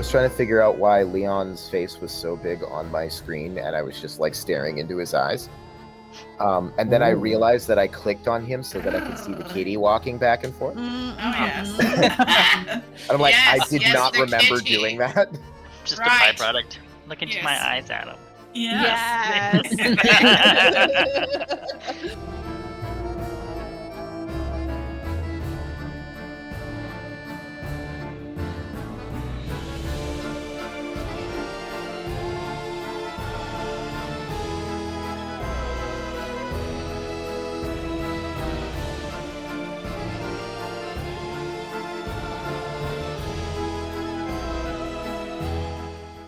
was trying to figure out why Leon's face was so big on my screen, and I was just like staring into his eyes. And then I realized that I clicked on him so that I could see the kitty walking back and forth. Oh, yes. And I'm like, Yes, I did yes, not the remember kitty. doing that. Just Right. a byproduct. Look into Yes. my eyes, Adam. Yes.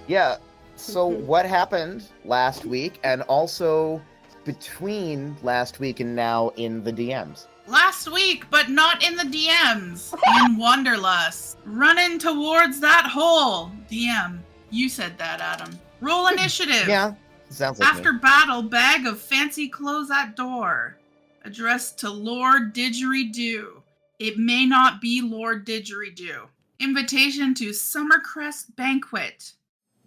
Yeah. So what happened last week, and also between last week and now in the DMs? Last week, but not in the DMs. In Wanderlust. Running towards that hole. DM. You said that, Adam. Roll initiative. Yeah, sounds like After me. battle, bag of fancy clothes at door. Addressed to Lord Didgeridoo. It may not be Lord Didgeridoo. Invitation to Summercrest Banquet.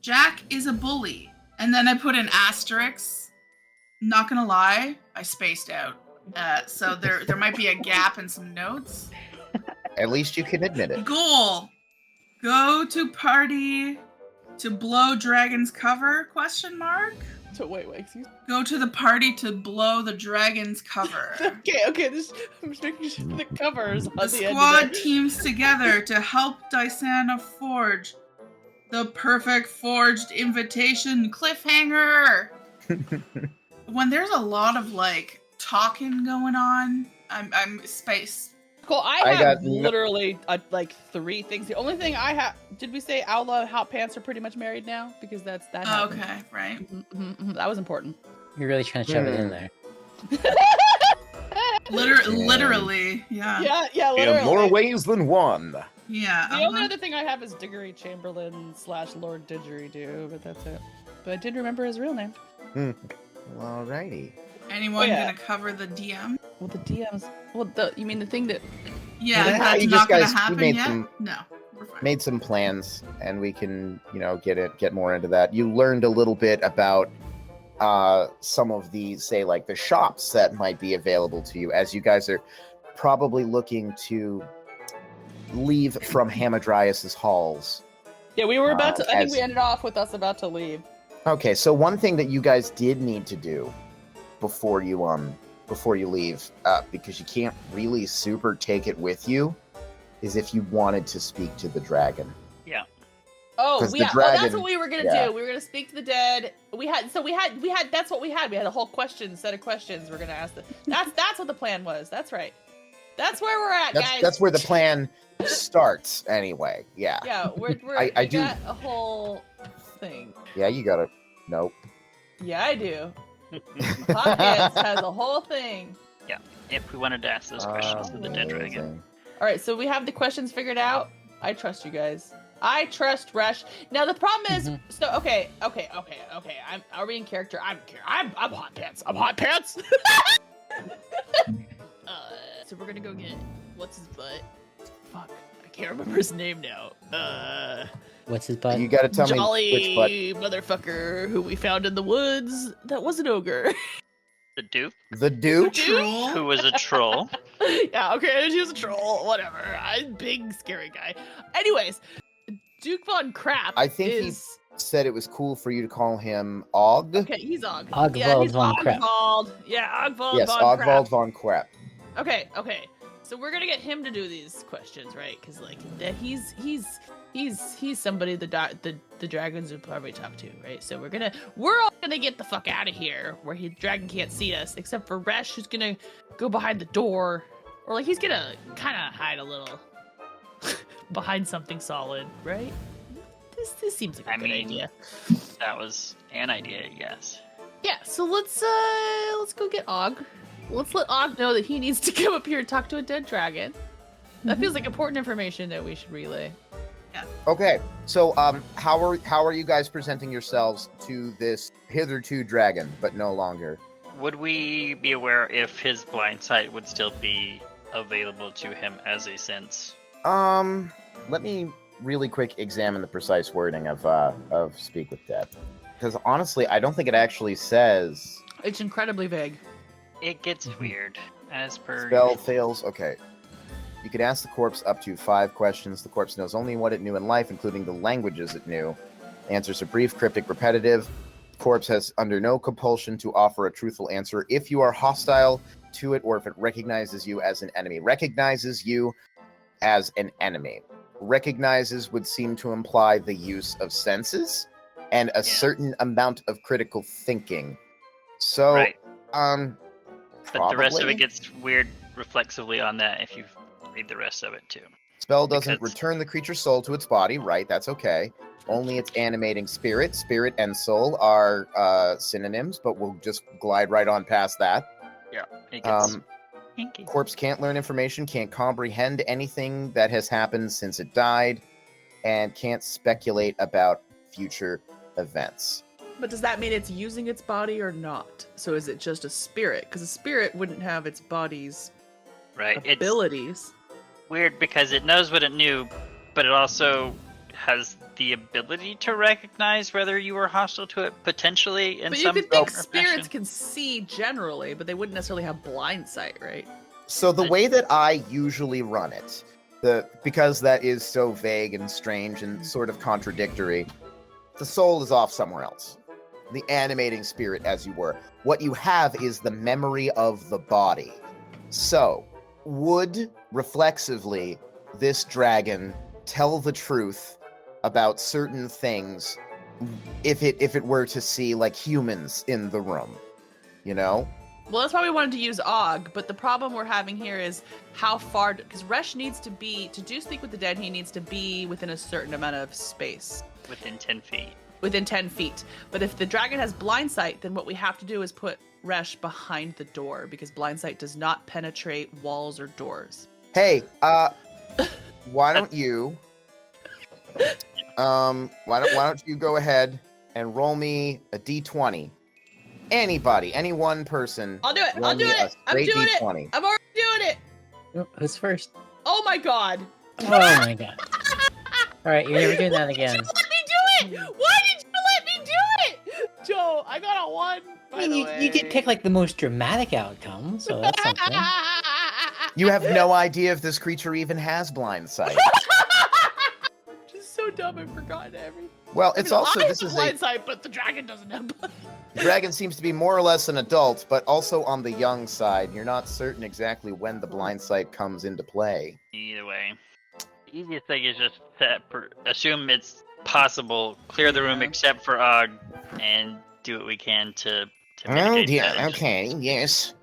Jack is a bully. And then I put an asterisk. Not gonna lie, I spaced out. So there might be a gap in some notes. At least you can admit it. Goal. Go to party to blow dragon's cover? Question mark. So wait, excuse me. Go to the party to blow the dragon's cover. Okay, I'm just making sure the covers on The the end squad of it. teams together to help Dysana forge the perfect forged invitation cliffhanger. When there's a lot of like talking going on, I'm space. Cool. I I have got literally like 3 things. The only thing I have, did we say Outlaw and Hot Pants are pretty much married now? Because that happened. Okay, right. That was important. You're really trying to shove it in there. Literally, yeah. Yeah, literally. In more ways than one. Yeah. The only other thing I have is Diggory Chamberlain / Lord Didgeridoo, but that's it. But I did remember his real name. Alrighty. Anyone Oh, yeah. gonna cover the DM? Well, the DMs. Well, you mean the thing that? Yeah, Yeah, that's you not just gonna guys- we happen made yet. some- No, we're fine. Made some plans, and we can, get more into that. You learned a little bit about some of the, say, like the shops that might be available to you, as you guys are probably looking to leave from Hamadryas's halls. Yeah, we were about to. I think as- we ended off with us about to leave. Okay, so one thing that you guys did need to do before you leave, because you can't really super take it with you, is if you wanted to speak to the dragon. Yeah. Oh, 'Cause the yeah. dragon- that's what we were gonna yeah. do. We were gonna speak to the dead. We had. That's what we had. We had a whole set of questions we're gonna ask them. That's what the plan was. That's right. That's where we're at, guys. That's where the plan starts, anyway. Yeah. Yeah, we I do- got a whole thing. Yeah, you gotta. Nope. Yeah, I do. Hot Pants has a whole thing. If we wanted to ask those questions to the dead dragon. Amazing. All right, so we have the questions figured out. I trust you guys. I trust Resh. Now the problem is, so okay. Are we in character? I'm Hot Pants. I'm Hot Pants. So we're gonna go get what's his butt? Fuck, I can't remember his name now. What's his butt? You gotta tell Jolly me which butt. motherfucker who we found in the woods. That was an ogre. The Duke, The Duke? Troll. who was a troll. Yeah, okay, he was a troll. Whatever. I'm big scary guy. Anyways, Duke Von Crap. I think is... said it was cool for you to call him Og. Okay, he's Og. Ogvald yeah, he's von Crap. Ogvald. Yeah, Ogvald Yes, von Ogvald Crap. von Crap. Okay. So we're gonna get him to do these questions, right? Because like he's somebody the dragons would probably talk to, right? So we're all gonna get the fuck out of here where the dragon can't see us, except for Resh, who's gonna go behind the door, or like he's gonna kind of hide a little behind something solid, right? This seems like a good idea. That was an idea, yes. Yeah, so let's go get Og. Let's let Og know that he needs to come up here and talk to a dead dragon. That feels like important information that we should relay. Okay, so how are you guys presenting yourselves to this hitherto dragon, but no longer? Would we be aware if his blind sight would still be available to him as a sense? Let me really quick examine the precise wording of Speak with Dead. Because honestly, I don't think it actually says It's incredibly vague. It gets Mm-hmm. weird, as per spell usual. fails. Okay. You could ask the corpse up to 5 questions. The corpse knows only what it knew in life, including the languages it knew. Answers are brief, cryptic, repetitive. Corpse has under no compulsion to offer a truthful answer if you are hostile to it or if it recognizes you as an enemy. Recognizes you as an enemy. Recognizes would seem to imply the use of senses and a certain amount of critical thinking. So, Right. probably. But the rest of it gets weird reflexively on that if you read the rest of it too. Spell doesn't because- return the creature's soul to its body, right? That's okay. Only its animating spirit. Spirit and soul are synonyms, but we'll just glide right on past that. Yeah, it gets Um, kinky. corpse can't learn information, can't comprehend anything that has happened since it died, and can't speculate about future events. But does that mean it's using its body or not? So is it just a spirit? Because a spirit wouldn't have its body's Right. It's abilities. weird because it knows what it knew, but it also has the ability to recognize whether you were hostile to it potentially in But you some could think form or spirits fashion. can see generally, but they wouldn't necessarily have blind sight, right? So the way that I usually run it, because that is so vague and strange and sort of contradictory, the soul is off somewhere else. The animating spirit, as you were. What you have is the memory of the body. So, would reflexively this dragon tell the truth about certain things if it were to see like humans in the room? You know? Well, that's why we wanted to use Og, but the problem we're having here is how far, because Resh needs to be, to do Speak with the Dead, he needs to be within a certain amount of space. Within 10 feet. Within 10 feet. But if the dragon has blind sight, then what we have to do is put Resh behind the door, because blind sight does not penetrate walls or doors. Hey, why don't you why don't you go ahead and roll me a d20? Anybody, any one person. I'll do it. roll I'll do me a it. I'm straight doing D20. it. I'm already doing it. Oh, who's first? Oh my god. Oh my god. Alright, you're never doing that again. Let me do it. Why did you let me do it? Joe, I got a 1. By the way. You get pick like the most dramatic outcome, so that's something. You have no idea if this creature even has blind sight. Just so dumb. I forgot everything. Well, it's also I this have is blind a sight, but the dragon doesn't have blind. the dragon seems to be more or less an adult, but also on the young side. You're not certain exactly when the blind sight comes into play. Either way. The easiest thing is just assume it's possible, clear the room Yeah. except for Og, and do what we can to Oh mitigate dear. that. Okay. Yes.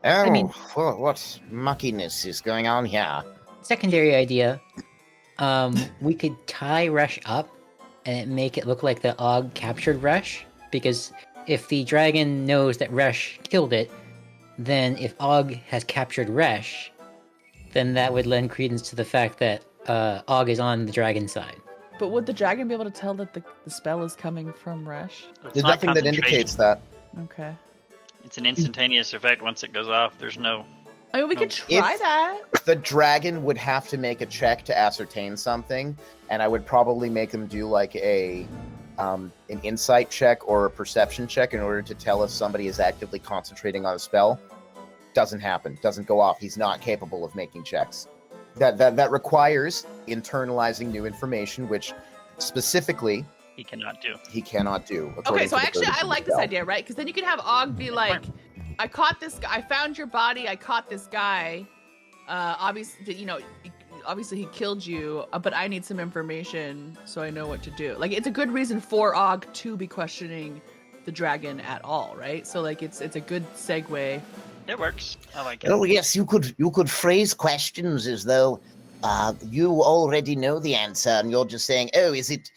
Oh, mean- what muckiness is going on here? Secondary idea. We could tie Resh up and make it look like the Og captured Resh, because if the dragon knows that Resh killed it, then if Og has captured Resh, then that would lend credence to the fact that Og is on the dragon's side. But would the dragon be able to tell that the spell is coming from Resh? It's There's not nothing that concentration. indicates that. Okay. It's an instantaneous effect once it goes off. There's no. I mean, we could try If- that. The dragon would have to make a check to ascertain something, and I would probably make them do like an insight check or a perception check in order to tell if somebody is actively concentrating on a spell. Doesn't happen. Doesn't go off. He's not capable of making checks. That requires internalizing new information, which specifically He cannot do. he cannot do. Okay, according so to the actually, I verbiage of like the this spell. idea, right? Because then you could have Og be like, "I caught this guy. I found your body. I caught this guy. Obviously he killed you, but I need some information so I know what to do." Like, it's a good reason for Og to be questioning the dragon at all, right? So like, it's a good segue. It works. I like it. Oh yes, you could phrase questions as though you already know the answer, and you're just saying, "Oh, is it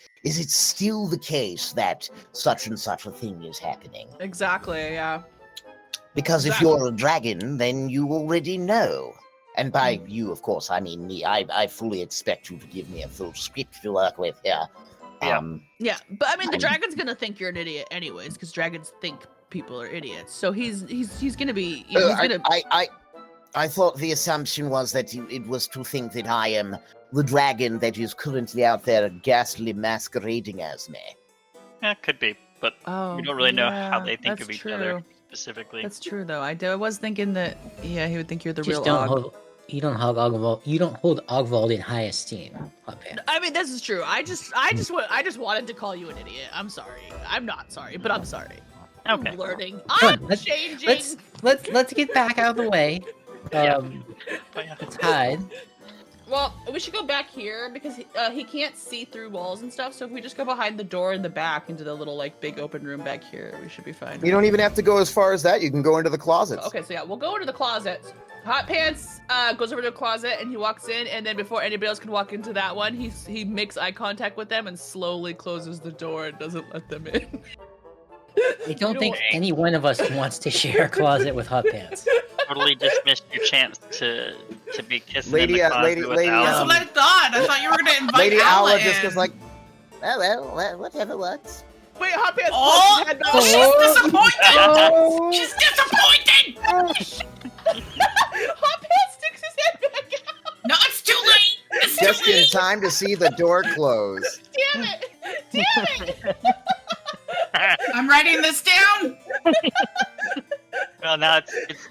still the case that such and such a thing is happening?" Exactly. Yeah. Because if you're a dragon, then you already know. And by you, of course, I mean me. I fully expect you to give me a full script to work with here. Yeah. Yeah, but I mean, the dragon's gonna think you're an idiot anyways, because dragons think people are idiots. So he's gonna be. He's gonna. I thought the assumption was that it was to think that I am the dragon that is currently out there ghastly masquerading as me. Yeah, could be, but Oh, we don't really know how yeah, they think that's of each true. other specifically. That's true, though. I was thinking that, yeah, he would think you're the Just real don't Og. hold. You don't hold Ogvald. You don't hold Ogvald in high esteem. Hotpan. I mean, this is true. I just wanted to call you an idiot. I'm sorry. I'm not sorry, but I'm sorry. Okay. I'm learning. Come I'm on, let's- changing. Let's get back out of the way. Yeah. But yeah. Let's hide. Well, we should go back here because he can't see through walls and stuff. So if we just go behind the door in the back into the little like big open room back here, we should be fine. You don't even have to go as far as that. You can go into the closets. Okay, so yeah, we'll go into the closet. Hot Pants goes over to the closet and he walks in, and then before anybody else can walk into that one, he makes eye contact with them and slowly closes the door and doesn't let them in. I don't think any one of us wants to share a closet with Hot Pants. Totally dismissed your chance to be kissing Lady, in the closet lady, with lady, Alan. That's what I thought. I thought you were gonna invite Lady Ala Ala in. just goes like, Well, whatever works. Wait, Hot Pants. Oh, head back. she's oh, disappointed. She's disappointed. Hot Pants sticks his head back out. No, it's too late. It's just too in late. time to see the door close. Damn it! Damn it! I'm writing this down. Well, now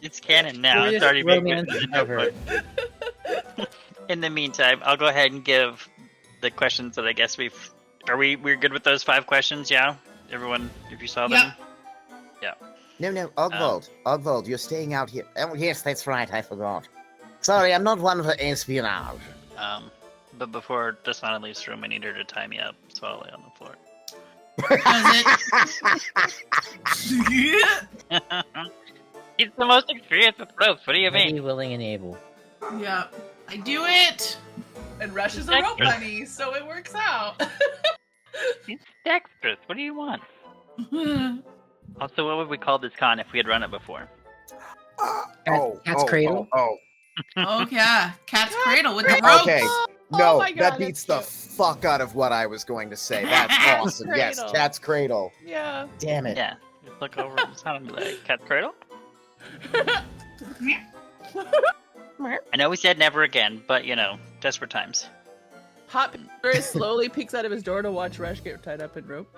it's canon now. It's Greatest already been romance written in the ever. notebook. In the meantime, I'll go ahead and give the questions that I guess we're good with those 5 questions. Yeah, everyone, if you saw them. No, Ogvald, you're staying out here. Oh, yes, that's right, I forgot. Sorry, I'm not one for espionage. But before Dasana leaves the room, I need her to tie me up, so I'll lay on the floor. Does it? He's the most experienced with ropes. What do you Ready, mean? willing, and able. Yeah, I do it. And Rush is a rope bunny, so it works out. He's dexterous. What do you want? Also, what would we call this con if we had run it before? Cat's Cradle? Oh yeah, cat's cradle with the ropes. Okay. Oh No, my God, that beats the that's fuck out of what I was going to say. That's awesome. Yes, Cradle. Cat's Cradle. Yeah. Damn it. Yeah. Just look over and sound like cat's cradle. I know we said never again, but desperate times. Hot Pants very slowly peeks out of his door to watch Rush get tied up in rope,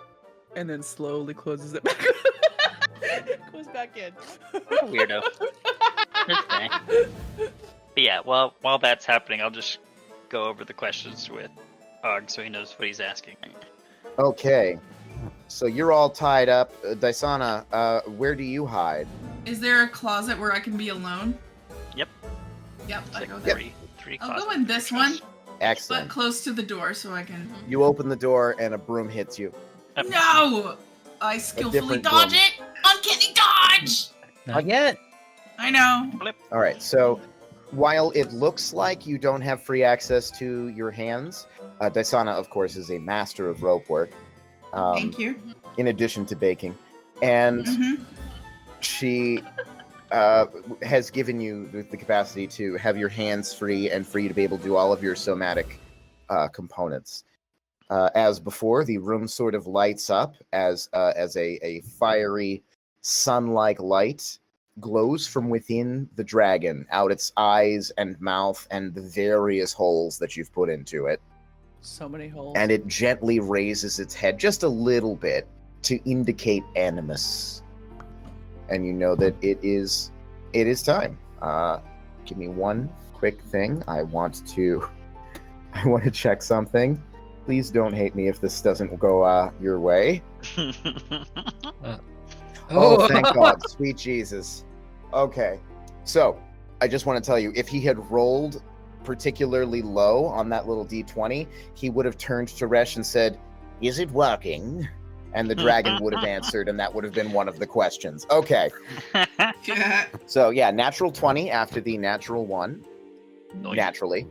and then slowly closes it back. Goes back in. What a weirdo. Okay. But yeah, well, while that's happening, I'll just go over the questions with Og so he knows what he's asking. Okay. So you're all tied up. Dysana, where do you hide? Is there a closet where I can be alone? Yep. Yep, I Like go there. three I'll go closets. in this one, but Excellent. close to the door so I can. You open the door and a broom hits you. No! I skillfully different dodge room. it! Uncanny dodge! Not yet. I know. All right. So while it looks like you don't have free access to your hands, Dysana, of course, is a master of rope work. Thank you. In addition to baking. And Mm-hmm. she has given you the capacity to have your hands free and free to be able to do all of your somatic components. As before, the room sort of lights up as a fiery, sun-like light glows from within the dragon, out its eyes and mouth and the various holes that you've put into it. So many holes. And it gently raises its head just a little bit to indicate animus. And you know that it is time. Give me one quick thing. I want to check something. Please don't hate me if this doesn't go your way. Oh, thank God. Sweet Jesus. Okay. So, I just want to tell you, if he had rolled particularly low on that little d20, he would have turned to Resh and said, Is it working? and the dragon would have answered, and that would have been one of the questions. Okay. Yeah. So, yeah, natural 20 after the natural 1. Nice. Naturally.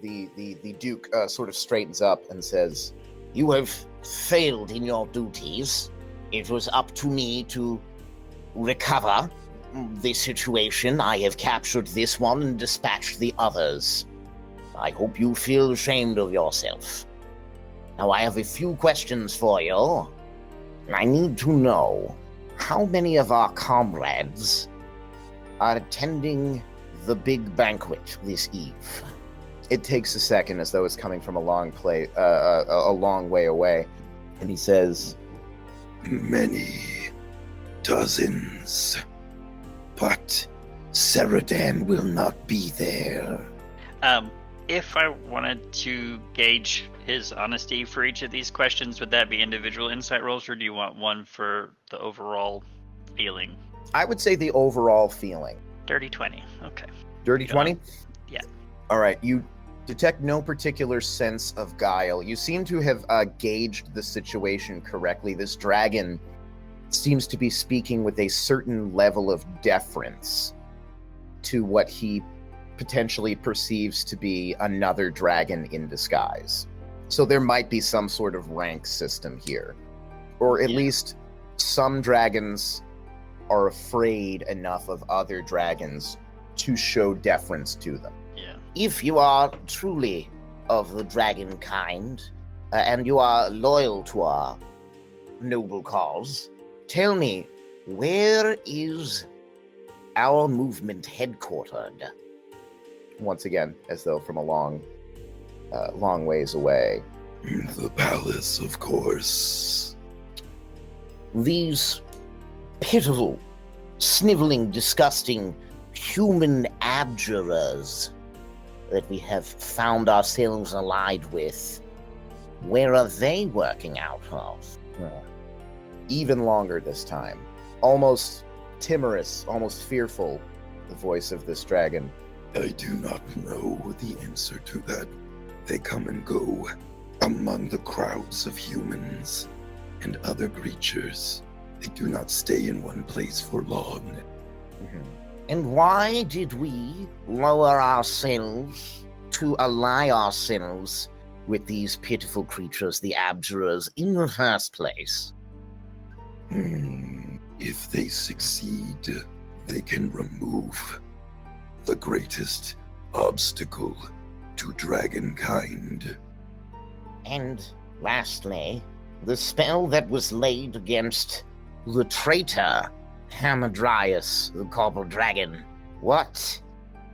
The Duke sort of straightens up and says, You have failed in your duties. It was up to me to recover the situation. I have captured this one and dispatched the others. I hope you feel ashamed of yourself. Now, I have a few questions for you. I need to know how many of our comrades are attending the big banquet this eve. It takes a second, as though it's coming from a long way away, and he says, Many dozens, but Saradan will not be there. If I wanted to gauge his honesty for each of these questions, would that be individual insight rolls, or do you want one for the overall feeling? I would say the overall feeling. Dirty 20. Okay. Dirty 20? Yeah. All right, you detect no particular sense of guile. You seem to have gauged the situation correctly. This dragon seems to be speaking with a certain level of deference to what he potentially perceives to be another dragon in disguise. So there might be some sort of rank system here. Or at least some dragons are afraid enough of other dragons to show deference to them. Yeah. If you are truly of the dragon kind, and you are loyal to our noble cause, tell me, where is our movement headquartered? Once again, as though from a long ways away. The palace, of course. These pitiful, sniveling, disgusting human abjurers that we have found ourselves allied with, where are they working out of? Even longer this time. Almost timorous, almost fearful, the voice of this dragon. I do not know the answer to that. They come and go among the crowds of humans and other creatures. They do not stay in one place for long. Mm-hmm. And why did we lower ourselves to ally ourselves with these pitiful creatures, the abjurers, in the first place? If they succeed, they can remove the greatest obstacle to dragonkind. And lastly, the spell that was laid against the traitor Hamadryas, the Corporal Dragon. What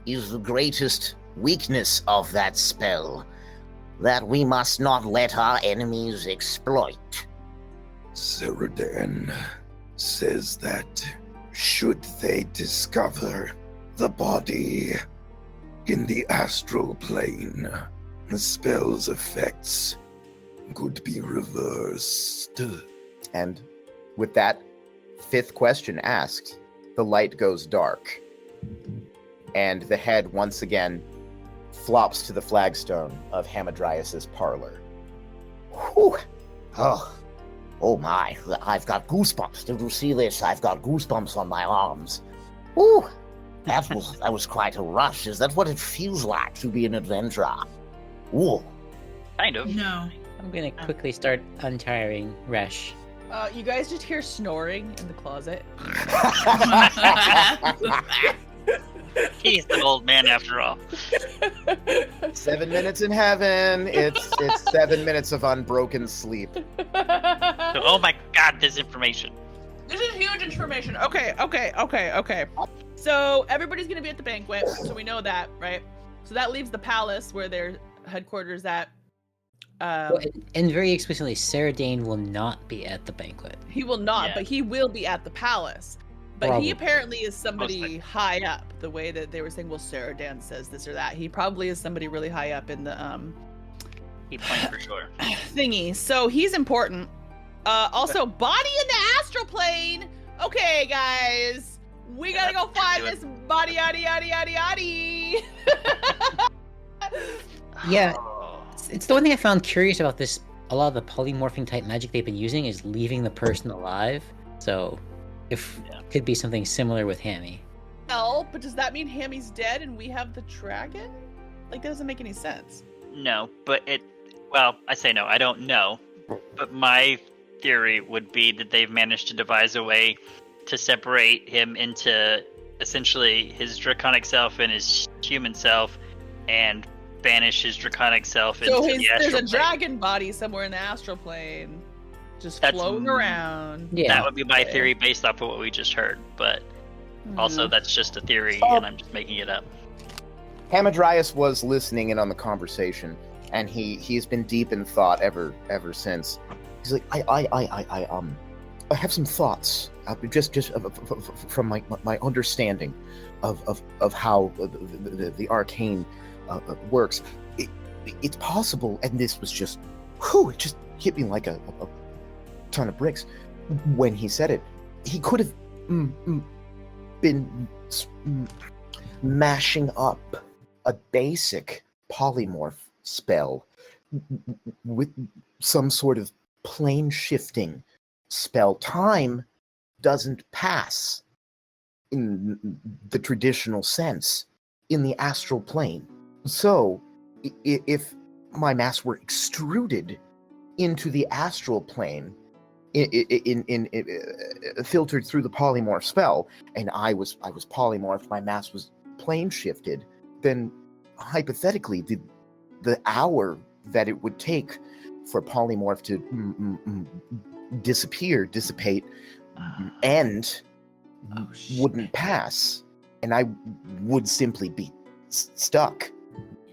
is the greatest weakness of that spell that we must not let our enemies exploit? Saradan says that should they discover the body in the astral plane, the spell's effects could be reversed. And with that fifth question asked, the light goes dark. And the head once again flops to the flagstone of Hamadryas' parlor. Whew. Oh my, I've got goosebumps. Did you see this? I've got goosebumps on my arms. Whew. That was quite a rush. Is that what it feels like to be an adventurer? Ooh. Kind of. No. I'm gonna quickly start untiring Resh. You guys just hear snoring in the closet. He's an old man after all. 7 minutes in heaven. It's 7 minutes of unbroken sleep. So, oh my god, this information. This is huge information. Okay. So everybody's gonna be at the banquet, so we know that, right? So that leaves the palace where their headquarters at. And very explicitly, Saradan will not be at the banquet. He will not, Yeah. but he will be at the palace. But Probably. he apparently is somebody likely. high up. The way that they were saying, well, Saradan says this or that. He probably is somebody really high up in the He points for sure. thingy. So he's important. Also, body in the astral plane. Okay, guys, we gotta go find this body, yaddy, yaddy, yaddy, yaddy. Yeah, Oh. it's the one thing I found curious about this. A lot of the polymorphing type magic they've been using is leaving the person alive. So, if could be something similar with Hammy. No, but does that mean Hammy's dead and we have the dragon? Like, that doesn't make any sense. No, but well, I say no, I don't know. But my theory would be that they've managed to devise a way to separate him into essentially his draconic self and his human self, and banish his draconic self into So the there's astral a plane. dragon body somewhere in the astral plane, just That's floating around. Yeah, That would be my theory based off of what we just heard, but also that's just a theory and I'm just making it up. Hamadryas was listening in on the conversation, and he's been deep in thought ever since. He's like, I have some thoughts, just from my understanding of how the arcane works. It's possible, and this was just, it just hit me like a ton of bricks when he said it. He could have been mashing up a basic polymorph spell with some sort of plane shifting spell. Time doesn't pass in the traditional sense in the astral plane. So if my mass were extruded into the astral plane, in filtered through the polymorph spell, and I was polymorphed, my mass was plane shifted, then hypothetically the hour that it would take for polymorph to dissipate, end wouldn't pass, and I would simply be stuck.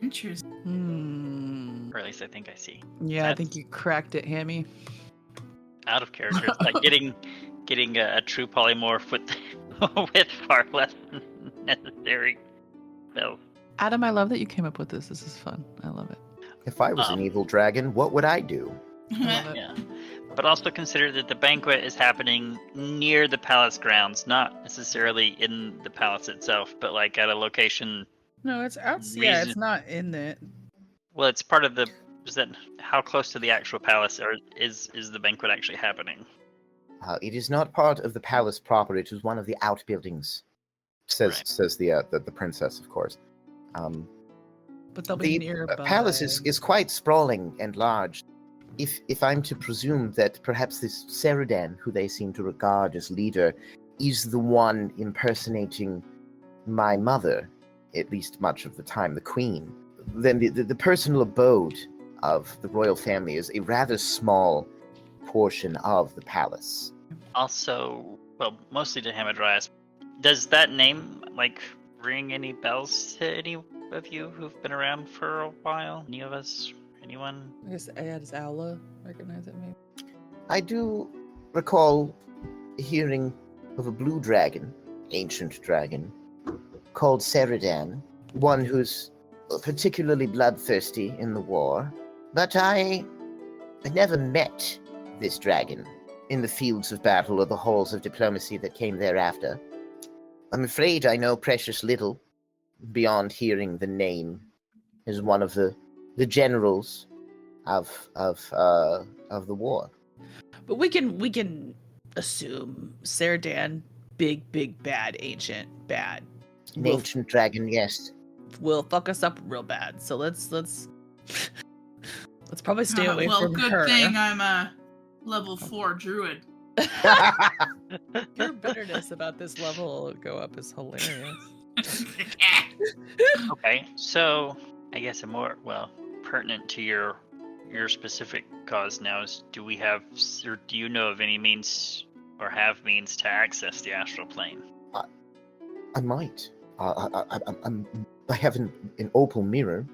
Interesting. Or at least I think I see. Yeah, I think you cracked it, Hammy. Out of character. It's like getting a true polymorph with with far less necessary spells. Adam, I love that you came up with this. This is fun. I love it. If I was an evil dragon, what would I do? I love it. Yeah. But also consider that the banquet is happening near the palace grounds, not necessarily in the palace itself, but like at a location. No, it's outside. Yeah, it's not in it. Well, it's part of the. Is that how close to the actual palace is the banquet actually happening? It is not part of the palace proper. It is one of the outbuildings. Says the princess, of course. But they'll be The nearby. palace is quite sprawling and large. If I'm to presume that perhaps this Seridan, who they seem to regard as leader, is the one impersonating my mother, at least much of the time, the queen, then the personal abode of the royal family is a rather small portion of the palace. Also, well, mostly to Hamadryas. Does that name ring any bells to any of you who've been around for a while? Any of us? Anyone? I guess does Aula recognize it, maybe? I do recall hearing of a blue dragon, ancient dragon, called Seridan, one who's particularly bloodthirsty in the war. But I never met this dragon in the fields of battle or the halls of diplomacy that came thereafter. I'm afraid I know precious little beyond hearing the name as one of the generals of the war. But we can assume Seridan, big bad ancient bad. An ancient dragon, yes. Will fuck us up real bad. So let's probably stay away from her. Well, good thing I'm a level 4 druid. Your bitterness about this level go up is hilarious. Okay, so I guess a more pertinent to your specific cause now is: do you know of any means or have means to access the astral plane? I might. I have an opal mirror.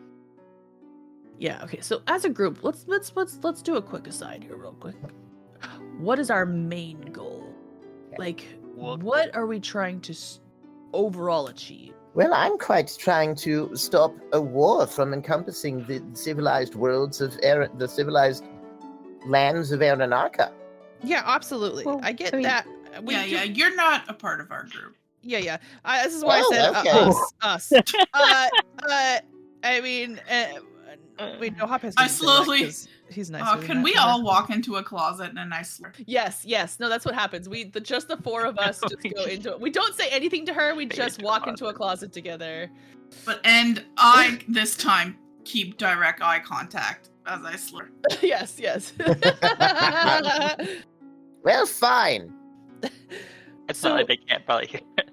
Yeah. Okay. So as a group, let's do a quick aside here, real quick. What is our main goal? What are we trying to overall achieve? Well, I'm quite trying to stop a war from encompassing the civilized worlds of the civilized lands of Aranarka. Yeah, absolutely. Well, I get I mean, that. Yeah, you're not a part of our group. Yeah. This is why I said us. I mean, wait, no, Hop has. I slowly. He's nice. Can we all walk into a closet and I slur? Yes. No, that's what happens. Just the four of us just go into it. We don't say anything to her. We just walk into a closet together. And I this time keep direct eye contact as I slur. Yes. Well, fine. It's not like they can't probably hear it.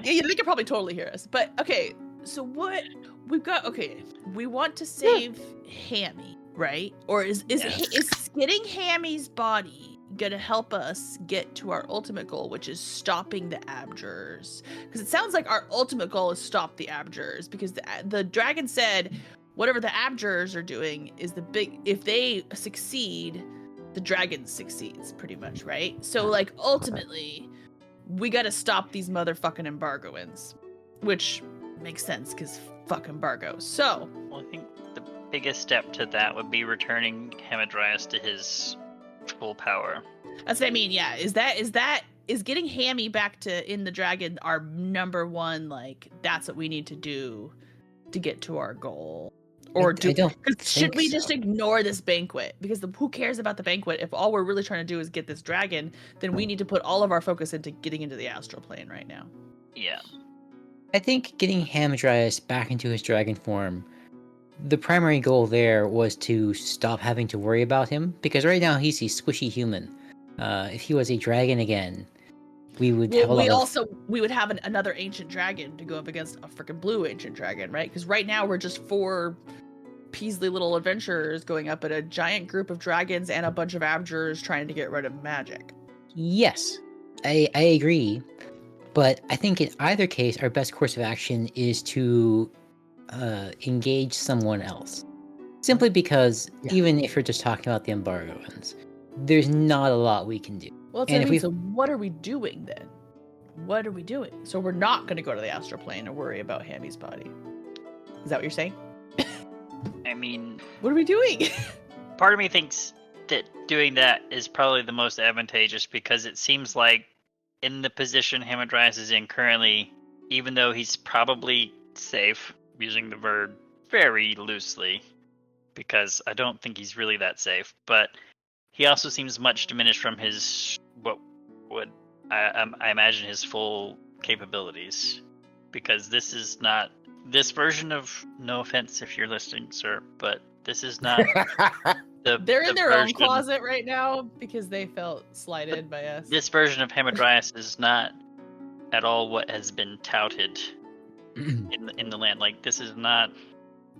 Yeah, they can probably totally hear us. But okay, so what we've got? Okay, we want to save Hammy, right? Or is getting Hammy's body gonna help us get to our ultimate goal, which stopping the abjurers? Because it sounds like our ultimate goal is stop the abjurers, because the dragon said whatever the abjurers are doing is the big, if they succeed, the dragon succeeds pretty much, right? So like ultimately we gotta stop these motherfucking embargoans, which makes sense because fuck embargo. So Well, I think the biggest step to that would be returning Hamadryas to his full power. that's what I mean. Yeah, is getting Hammy back to in the dragon our number one? Like that's what we need to do to get to our goal. Or I don't should we think just so. ignore this banquet? Because who cares about the banquet? If all we're really trying to do is get this dragon, then we need to put all of our focus into getting into the astral plane right now. Yeah. I think getting Hamadryas back into his dragon form, the primary goal there was to stop having to worry about him, because right now he's a squishy human. If he was a dragon again, we would have a lot we would have another ancient dragon to go up against a freaking blue ancient dragon, right? Because right now we're just 4 Peasley little adventurers going up at a giant group of dragons and a bunch of abjurers trying to get rid of magic. Yes, I agree. But I think in either case, our best course of action is to engage someone else. Simply because even if you're just talking about the embargoans, there's not a lot we can do. Well, that's And what I if mean. we- So what are we doing then? What are we doing? So we're not going to go to the astral plane and worry about Hammy's body. Is that what you're saying? I mean, What are we doing? part of me thinks that doing that is probably the most advantageous, because it seems like in the position Hamadryas is in currently, even though he's probably safe, using the word very loosely, because I don't think he's really that safe, but he also seems much diminished from his, what would I imagine, his full capabilities, because this is not this version of, no offense if you're listening, sir, but this is not They're in the their own version- closet right now because they felt slighted by us. This version of Hamadryas is not at all what has been touted in the land. Like, this is not.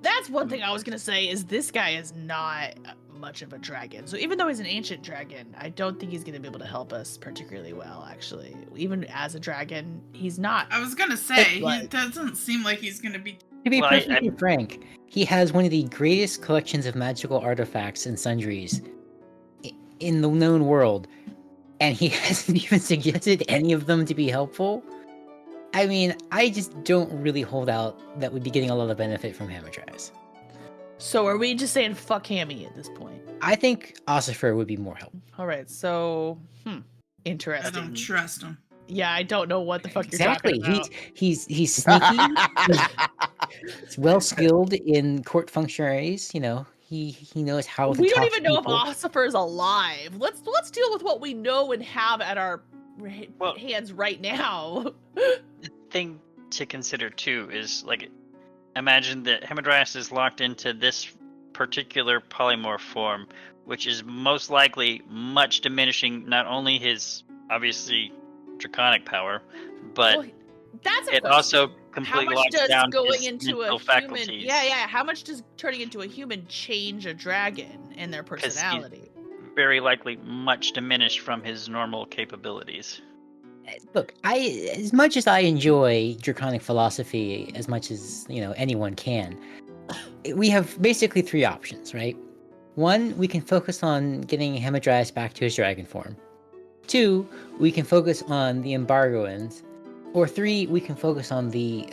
That's one thing I was gonna say is this guy is not much of a dragon. So even though he's an ancient dragon, I don't think he's gonna be able to help us particularly well. Actually, even as a dragon, he's not. I was gonna say, he Like- doesn't seem like he's gonna be. To be Well, perfectly frank, he has one of the greatest collections of magical artifacts and sundries in the known world, and he hasn't even suggested any of them to be helpful. I mean, I just don't really hold out that we'd be getting a lot of benefit from Hamadryas. So are we just saying fuck Hammy at this point? I think Ossifer would be more helpful. All right. So, I interesting. don't trust him. Yeah, I don't know what the fuck Exactly. you're talking about. He's sneaky. He's well skilled in court functionaries. You know, he knows how to We talk don't to even know if people. Ossifer is alive. Let's deal with what we know and have at our Well- hands right now. The thing to consider too is, like, imagine that Hamadryas is locked into this particular polymorph form, which is most likely much diminishing not only his obviously draconic power, but Well, that's a it question. also How completely much locks does down going his into a mental human? faculties. Yeah. How much does turning into a human change a dragon and their 'Cause he's- personality? Very likely much diminished from his normal capabilities. Look, as much as I enjoy draconic philosophy as much as, anyone can, we have basically 3 options, right? 1, we can focus on getting Hamadryas back to his dragon form. 2, we can focus on the embargoans. Or 3, we can focus on the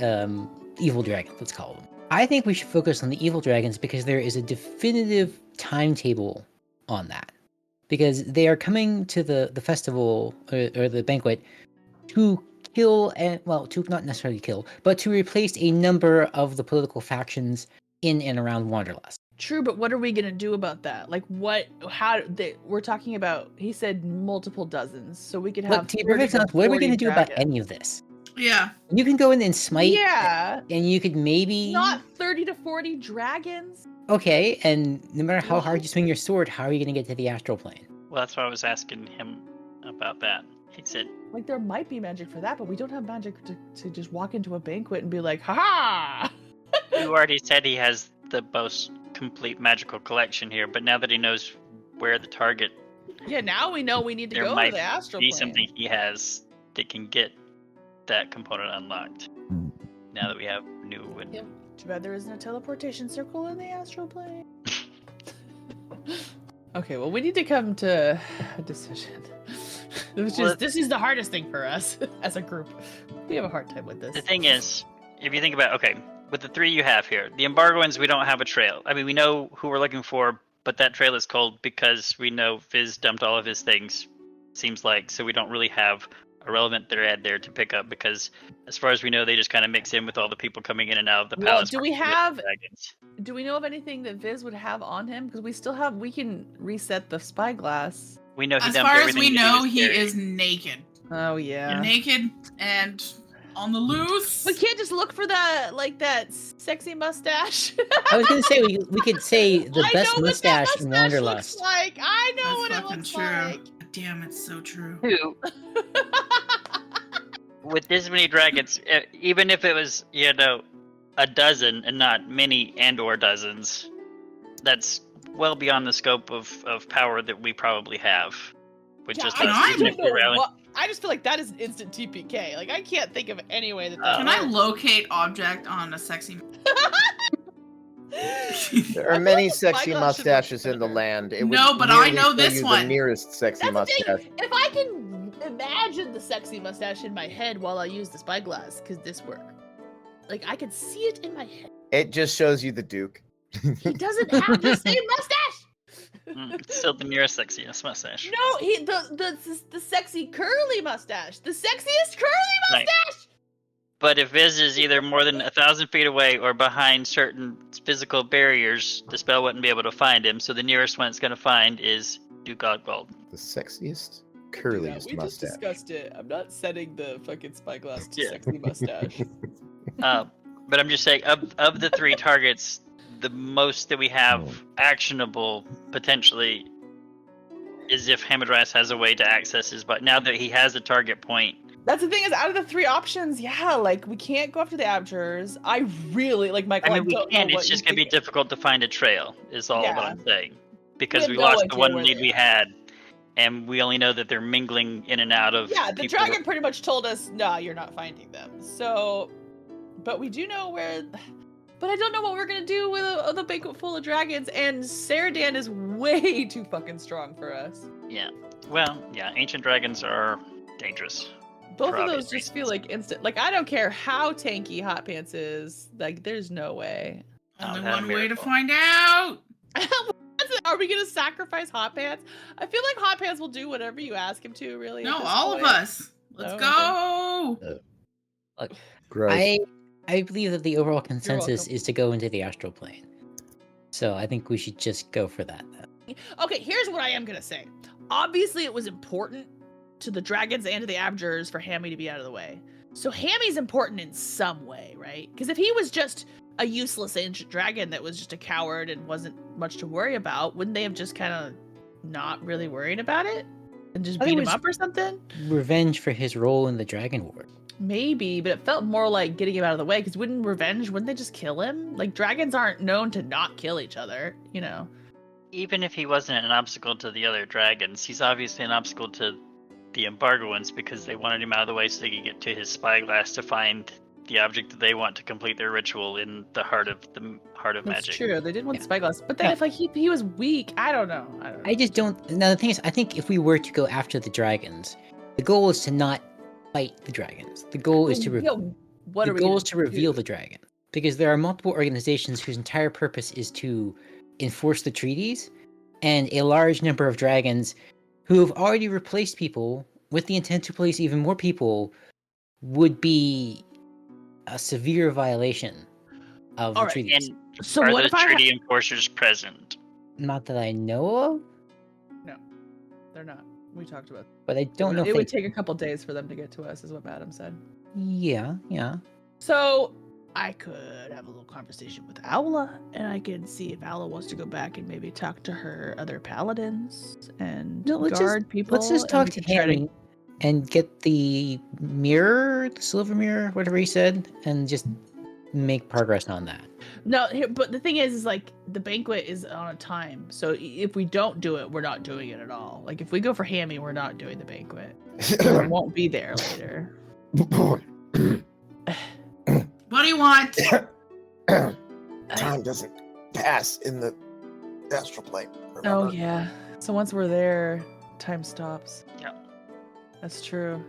evil dragons, let's call them. I think we should focus on the evil dragons because there is a definitive timetable on that. Because they are coming to the festival or the banquet to kill to not necessarily kill, but to replace a number of the political factions in and around Wanderlust. True, but what are we gonna do about that? Like, we're talking about? He said multiple dozens, so we could have. But to be 30 perfect to honest, what are we 40 going to do about dragons. any of this? Yeah. You can go in and smite, Yeah, and you could maybe not 30 to 40 dragons. okay, and no matter how hard you swing your sword, how are you going to get to the astral plane? Well, that's why I was asking him about that. He said, Like, there might be magic for that, but we don't have magic to just walk into a banquet and be like, ha you already said he has the most complete magical collection here, but now that he knows where the target Yeah, now we know we need to there go to might the astral be plane. something he has that can get that component unlocked. Now that we have new and Yep. Too bad there isn't a teleportation circle in the astral plane. Okay, well, we need to come to a decision. This is the hardest thing for us as a group. We have a hard time with this. the thing is, if you think about with the 3 you have here, the Embargoans, we don't have a trail. I mean, we know who we're looking for, but that trail is cold because we know Viz dumped all of his things. Seems like, so we don't really have a relevant thread there to pick up because, as far as we know, they just kind of mix in with all the people coming in and out of the Well, palace. do we working with have- the dragons. Do we know of anything that Viz would have on him? Because we can reset the spyglass. We know he As dumped far as everything we that know, was he carrying. is naked. Oh yeah. Naked and on the loose. We can't just look for that sexy mustache. I was gonna say we could say the I best know what that mustache in mustache Wanderlust. looks like. I know That's what it fucking looks true. like. Damn, it's so true. Who? With this many dragons, even if it was, a dozen and not many and/or dozens, that's well beyond the scope of power that we probably have. With just I us, even don't if we're around. I just feel like that is an instant TPK. Like I can't think of any way that. Can I works. locate object on a sexy? There are many like sexy Spyglass should mustaches look in the better. land. It would No, but I merely know show this you the one. nearest sexy That's the mustache. thing. If I can imagine the sexy mustache in my head while I use the spyglass, could this work? Like I could see it in my head. It just shows you the Duke. He doesn't have the same mustache. It's still the nearest sexiest mustache. No, the sexy curly mustache. The sexiest curly Right. mustache. But if Viz is either more than 1,000 feet away or behind certain physical barriers, the spell wouldn't be able to find him. So the nearest one it's going to find is Duke Ogbold. The sexiest, Yeah, curliest we just mustache. discussed it. I'm not setting the fucking spyglass to Yeah. sexy mustache. But I'm just saying, of the 3 targets, the most that we have actionable potentially is if Hamadryas has a way to access his. But now that he has a target point, That's the thing is, out of the 3 options, yeah, like we can't go after the Abjurers. I really like Michael. I mean, we don't can. know It's what just you going to be think. difficult to find a trail. Is all Yeah. that I'm saying, because have we no lost the idea one where lead they we are. had, and we only know that they're mingling in and out of. Yeah, the people. dragon pretty much told us, "No, you're not finding them." So, but we do know where. But I don't know what we're gonna do with the banquet full of dragons, and Saradan is way too fucking strong for us. Yeah. Well, yeah. Ancient dragons are dangerous. Both For of obvious those just feel reasons. like instant. Like I don't care how tanky Hot Pants is. Like there's no way. Only that one way to miracle. find out. Are we gonna sacrifice Hot Pants? I feel like Hot Pants will do whatever you ask him to. Really. No, at this all of point. us. Let's Oh, go. Gross. I believe that the overall consensus welcome. is to go into the astral plane. So I think we should just go for that. Then. Okay, here's what I am gonna say. Obviously, it was important to the dragons and to the Abjurers for Hammy to be out of the way. So Hammy's important in some way, right? Because if he was just a useless ancient dragon that was just a coward and wasn't much to worry about, wouldn't they have just kind of not really worried about it and just I think beat it him was- up or something? Revenge for his role in the Dragon War. Maybe, but it felt more like getting him out of the way. Because wouldn't they just kill him? Like dragons aren't known to not kill each other, you know. Even if he wasn't an obstacle to the other dragons, he's obviously an obstacle to the Embargoans because they wanted him out of the way so they could get to his spyglass to find the object that they want to complete their ritual in the heart of That's magic. true. They did want Yeah. spyglass, but then Yeah. if like he was weak, I don't know. I just don't. Now the thing is, I think if we were to go after the dragons, the goal is to not fight the dragons. The goal is to what the are we goal gonna is to reveal do? the dragon, because there are multiple organizations whose entire purpose is to enforce the treaties, and a large number of dragons who have already replaced people with the intent to place even more people would be a severe violation of the Alright, treaties. And So are what those if I treaty enforcers present? Not that I know of, They're not. We talked about. but I don't know It if would they... take a couple days for them to get to us, is what Madam said. Yeah. So I could have a little conversation with Aula, and I can see if Aula wants to go back and maybe talk to her other paladins and No, guard people. Let's just and talk we to can try Hammy and get the mirror, the silver mirror, whatever he said, and just make progress on that. No, but the thing is like the banquet is on a time. So if we don't do it, we're not doing it at all. Like if we go for Hammy, we're not doing the banquet. It won't be there later. What do you want? Time doesn't pass in the astral plane. Remember? Oh yeah. So once we're there, time stops. Yeah. That's true.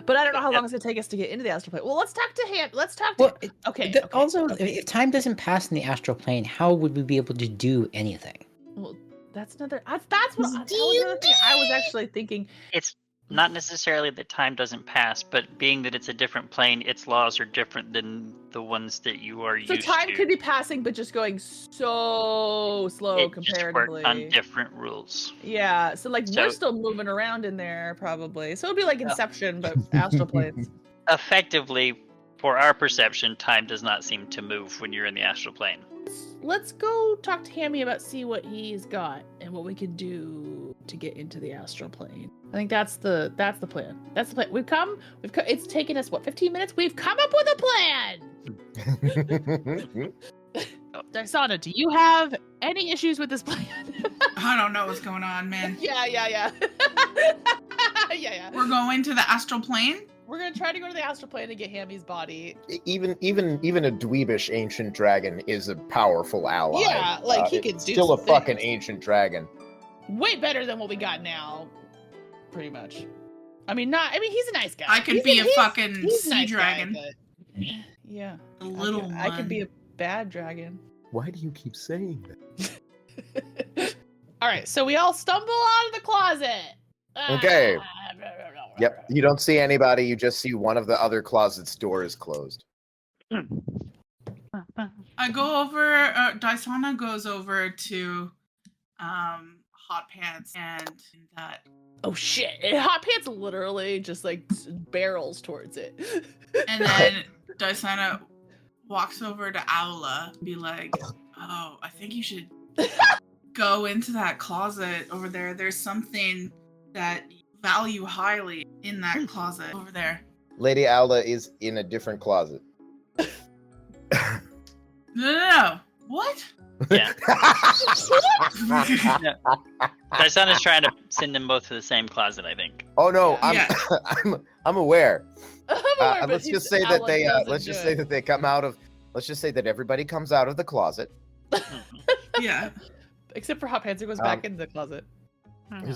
But I don't know how long it's gonna take us to get into the astral plane. Well, let's talk to him. Let's talk to Well, him. Okay. Also, okay. if time doesn't pass in the astral plane, how would we be able to do anything? Well, that's another. That's what. That was another thing I was actually thinking. It's not necessarily that time doesn't pass, but being that it's a different plane, its laws are different than the ones that you are So used time to. could be passing, but just going so slow it comparatively. just worked on different rules. Yeah. So like So- we're still moving around in there probably. So it'd be like Inception, but astral planes. Effectively, for our perception, time does not seem to move when you're in the astral plane. Let's go talk to Hammy about see what he's got and what we can do to get into the astral plane. I think that's the plan. That's the plan. We've come. It's taken us what 15 minutes. We've come up with a plan. Dysana, do you have any issues with this plan? I don't know what's going on, man. yeah. yeah. We're going to the astral plane. We're gonna try to go to the astral plane and get Hammy's body. even a dweebish ancient dragon is a powerful ally. Yeah, like he could it's do still a some fucking things. ancient dragon. Way better than what we got now, pretty much. I mean, he's a nice guy. I could be a fucking he's a sea nice dragon. Guy, but... Yeah, A little one. I could be a bad dragon. Why do you keep saying that? All right, so we all stumble out of the closet. Okay. Yep. You don't see anybody. You just see one of the other closet's door is closed. I go over. Dysana goes over to Hot Pants and that. Oh shit! Hot Pants literally just like barrels towards it. And then Dysana walks over to Aula and be like, "Oh, I think you should go into that closet over there. There's something that you value highly in that closet over there." Lady Aula is in a different closet. No. What? Yeah. Dyson is trying to send them both to the same closet, I think. Oh no, Yeah. I'm aware. But Let's just say that they they come out of. Let's just say that everybody comes out of the closet. Yeah. Except for Hot Pants, who goes back into the closet.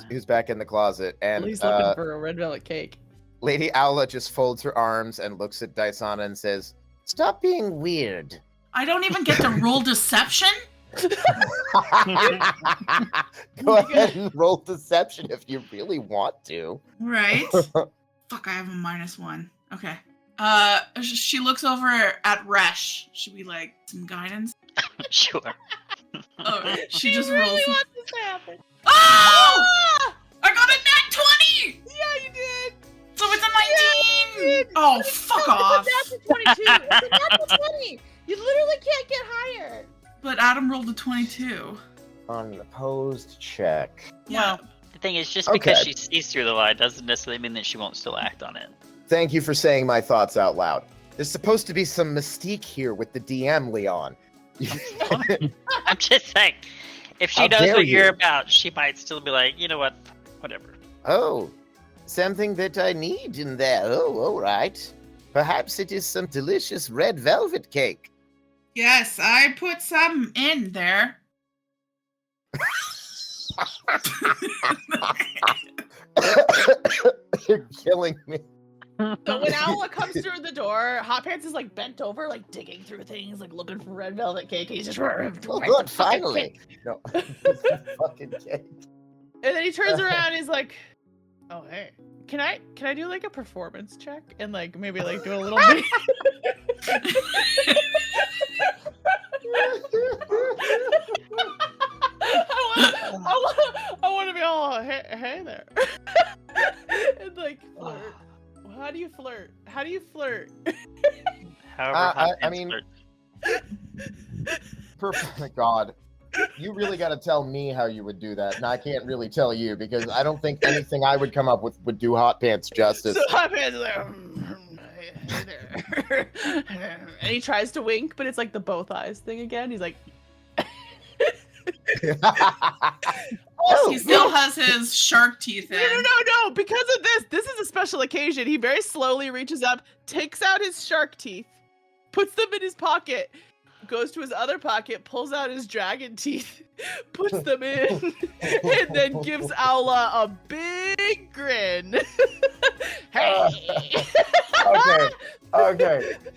Who's back in the closet, and He's looking for a red velvet cake. Lady Aula just folds her arms and looks at Dysana and says, "Stop being weird." I don't even get to roll deception? Go ahead and roll deception if you really want to. Right. Fuck, I have a -1. Okay. She looks over at Resh. Should we like some guidance? Sure. Oh, she just really rolls. wants this to happen. Oh! I got a nat 20! Yeah, you did. So it's a 19! did. Oh, fuck off. It's a natural 22. It's a natural 20. You literally can't get higher. But Adam rolled a 22. On an opposed check. Yeah. The thing is, just because Okay. she sees through the lie doesn't necessarily mean that she won't still act on it. Thank you for saying my thoughts out loud. There's supposed to be some mystique here with the DM, Leon. I'm just saying, if she How knows dare what you're you. about, she might still be like, you know what, whatever. Oh, something that I need in there. Oh, all right. Perhaps it is some delicious red velvet cake. Yes, I put some in there. You're killing me. So when Aula comes through the door, Hot Pants is like bent over, like digging through things, like looking for red velvet cake. He's just Oh, good, finally. No, fucking cake. And then he turns around and he's like, "Oh hey, can I do like a performance check and like maybe like do a little bit?" I want to be all hey there, and like flirt. How do you flirt? How do you flirt? However, I Hot Pants mean- flirts. Perfect. God, you really got to tell me how you would do that, and I can't really tell you because I don't think anything I would come up with would do Hot Pants justice. So Hot Pants is like, hey there. And he tries to wink, but it's like the both eyes thing again. He's like, He still has his shark teeth in. no. Because of this is a special occasion. He very slowly reaches up, takes out his shark teeth, puts them in his pocket, goes to his other pocket, pulls out his dragon teeth, puts them in, and then gives Aula a big grin. Hey! Okay. He's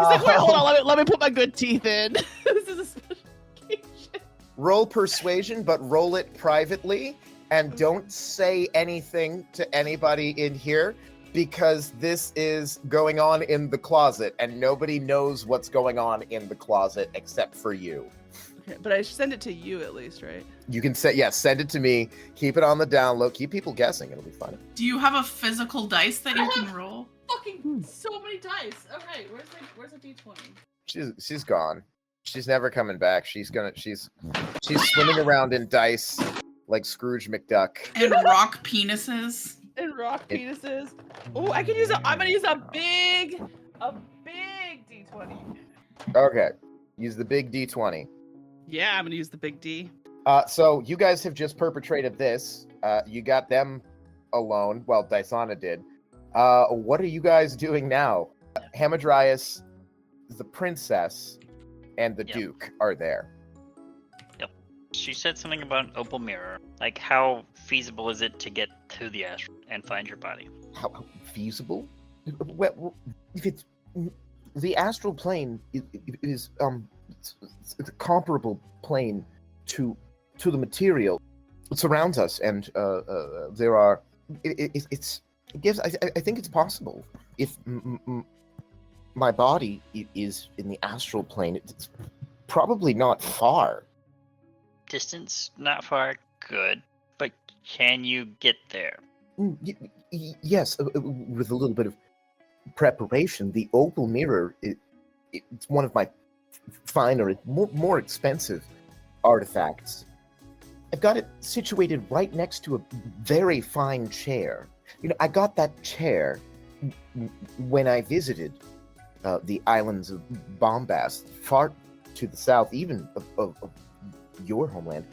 like, wait, hold on, let me put my good teeth in. This is a special occasion. Roll persuasion, but roll it privately, and don't say anything to anybody in here, because this is going on in the closet, and nobody knows what's going on in the closet except for you. Okay, but I should send it to you at least, right? You can say, send it to me. Keep it on the down low. Keep people guessing. It'll be fun. Do you have a physical dice that you can roll? Fucking so many dice. Okay, where's the d20? She's gone. She's never coming back. She's swimming around in dice like Scrooge McDuck. And rock penises. And rock penises. Oh, I'm gonna use a big d20. Okay. Use the big D20. Yeah, I'm gonna use the big D. So you guys have just perpetrated this. You got them alone. Well, Dysana did. What are you guys doing now? Hamadryas, the princess, and the Duke are there. Yep. She said something about an opal mirror. Like, how feasible is it to get to the astral and find your body? How feasible? Well, if it's the astral plane is it's a comparable plane to the material that surrounds us, and there are. It gives. I think it's possible if my body is in the astral plane. It's probably not far. Distance, not far. Good, but can you get there? Yes, with a little bit of preparation. The opal mirror, it's one of my finer, more expensive artifacts. I've got it situated right next to a very fine chair. You know, I got that chair when I visited the islands of Bombast, far to the south, even of your homeland.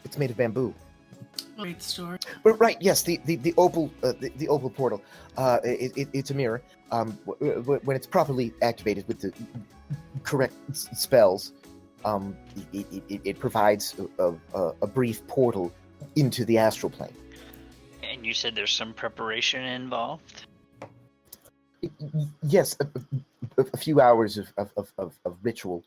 It's made of bamboo. Great story. But right, yes, the opal the opal portal. It's a mirror. When it's properly activated with the correct spells, it provides a brief portal into the astral plane. And you said there's some preparation involved? Yes, a few hours of ritual,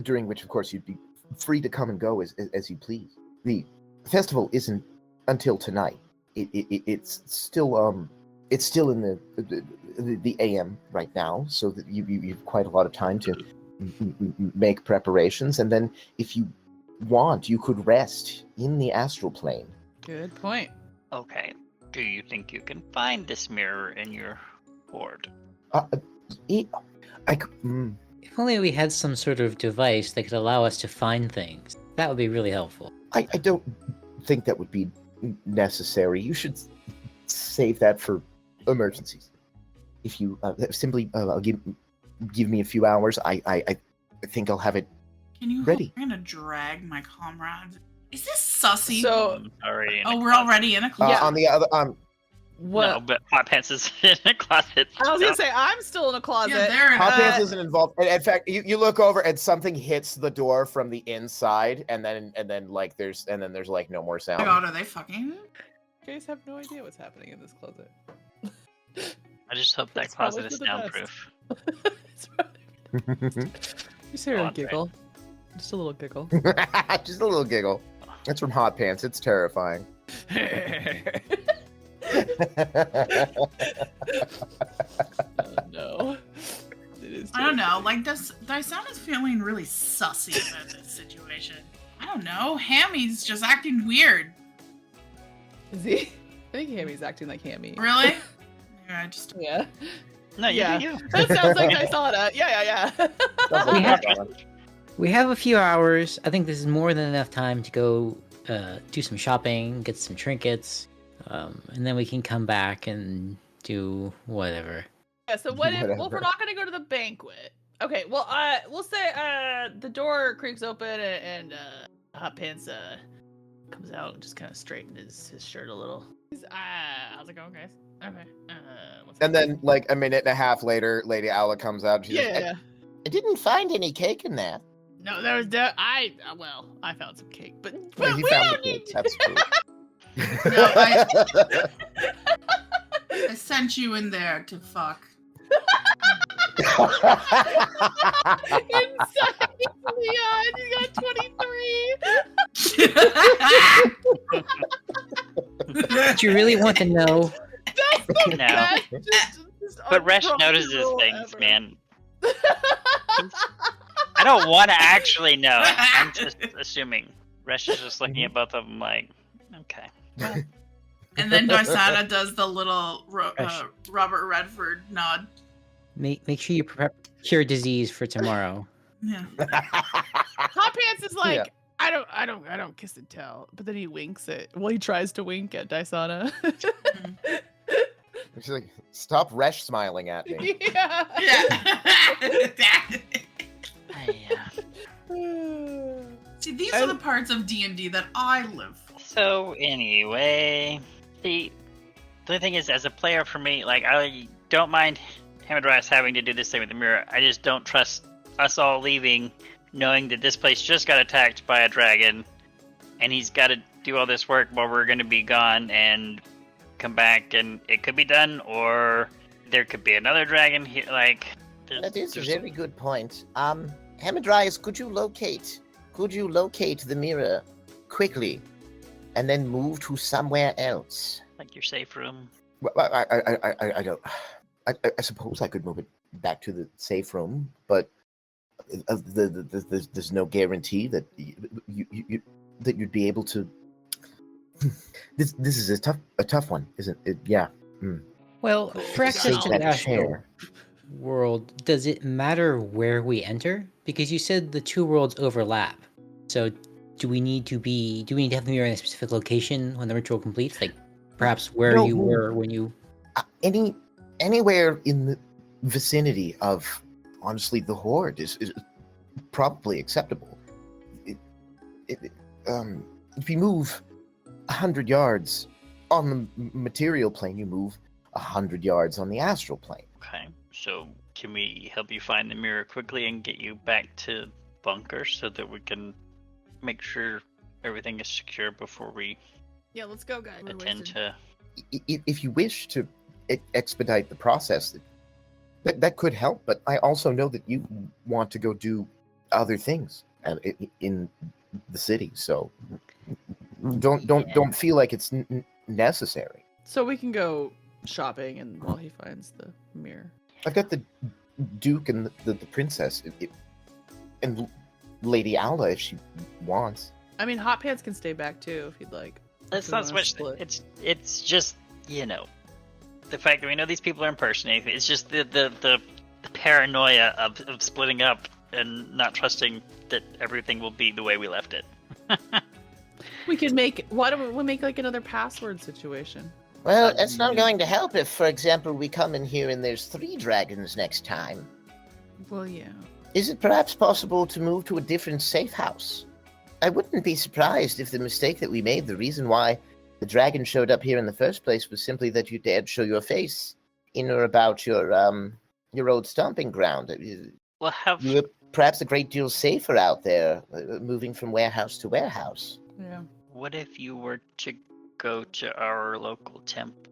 during which, of course, you'd be free to come and go as you please. The festival isn't until tonight. It's still in the AM right now, so that you have quite a lot of time to make preparations, and then if you want, you could rest in the astral plane. Good point. Okay. Do you think you can find this mirror in your hoard? If only we had some sort of device that could allow us to find things. That would be really helpful. I don't think that would be necessary. You should save that for emergencies. If you simply give me a few hours, I think I'll have it ready. I'm gonna drag my comrades. Is this sussy? So, we're already in a closet. On the other, what? No, but Hot Pants is in a closet. I was gonna say I'm still in a closet. Yeah, they're in Hot Pants isn't involved. In fact, you look over and something hits the door from the inside, and then there's like no more Oh sound. my god, are they fucking? You guys have no idea what's happening in this closet. I just hope that It's probably closet is for the best. soundproof. Just hear a Andre. giggle. Just a little giggle. Just a little giggle. That's from Hot Pants. It's terrifying. Oh, no. It is. I don't know. Like, Dysana is feeling really sussy about this situation. I don't know. Hammy's just acting weird. Is he? I think Hammy's acting like Hammy. Really? Yeah, just. Yeah. No, Yeah. you. That sounds like Dysana. Yeah. We have a few hours. I think this is more than enough time to go do some shopping, get some trinkets. And then we can come back and do whatever. Yeah, so what if, well, if Whatever. we're not going to go to the banquet? Okay, well, we'll say, the door creaks open and Hot Pants, comes out and just kind of straightened his shirt a little. He's, how's it going, guys? Okay, what's And then, like a minute and a half later, Lady Aula comes out. She's like, yeah. I didn't find any cake in there. No, there was, I found some cake, but "Well, he we found the don't need cake. That's true. No, I sent you in there to fuck. Inside Leon, you got 23. Do you really want to know? That's the No. best. Just But Resh unprompted notices roll things, ever. man. I don't want to actually know. I'm just assuming. Resh is just looking at both of them like, okay. And then Darsana does the little Gosh. Robert Redford nod. Make sure you prep cure disease for tomorrow. Yeah. Hot Pants is like, Yeah. I don't kiss and tell. But then he winks at, well, he tries to wink at Dysana. She's like, stop Resh smiling at me. Yeah. Yeah. Yeah. See, these are the parts of D&D that I live for. So anyway, the only thing is, as a player for me, like I don't mind Hamadryas having to do this thing with the mirror. I just don't trust us all leaving, knowing that this place just got attacked by a dragon, and he's got to do all this work while we're going to be gone and come back, and it could be done, or there could be another dragon here. Like, That is a there's- very good point. Hamadryas, could you locate the mirror quickly, and then move to somewhere else? like your safe room. Well, I don't. I suppose I could move it back to the safe room, but there's no guarantee that that you'd be able to. This is a tough one, isn't it? Yeah. Well, for access Take to that the astral chair. world, does it matter where we enter? Because you said the two worlds overlap. So do we need to have the mirror in a specific location when the ritual completes? Like perhaps where No. you were when you Anywhere in the vicinity of, honestly, the horde is probably acceptable. If you move 100 yards on the material plane, you move 100 yards on the astral plane. Okay, so can we help you find the mirror quickly and get you back to bunker so that we can make sure everything is secure before we Yeah, let's go, guys. We're attend wasted. to? If you wish to expedite the process, that could help. But I also know that you want to go do other things in the city, so don't feel like it's necessary. So we can go shopping and while he finds the mirror. I've got the Duke and the princess, and Lady Aula if she wants. I mean, Hot Pants can stay back too if he'd like. It's If we not so wanna much. split. It's just, you know, the fact that we know these people are impersonating. It's just the paranoia of splitting up and not trusting that everything will be the way we left it. We could make. Why don't we make like another password situation? Well, it's not going to help if, for example, we come in here and there's 3 dragons next time. Well, yeah. Is it perhaps possible to move to a different safe house? I wouldn't be surprised if the mistake that we made, the reason why the dragon showed up here in the first place, was simply that you dared show your face in or about your old stomping ground. We'll have. You were perhaps a great deal safer out there, moving from warehouse to warehouse. Yeah. What if you were to go to our local temple?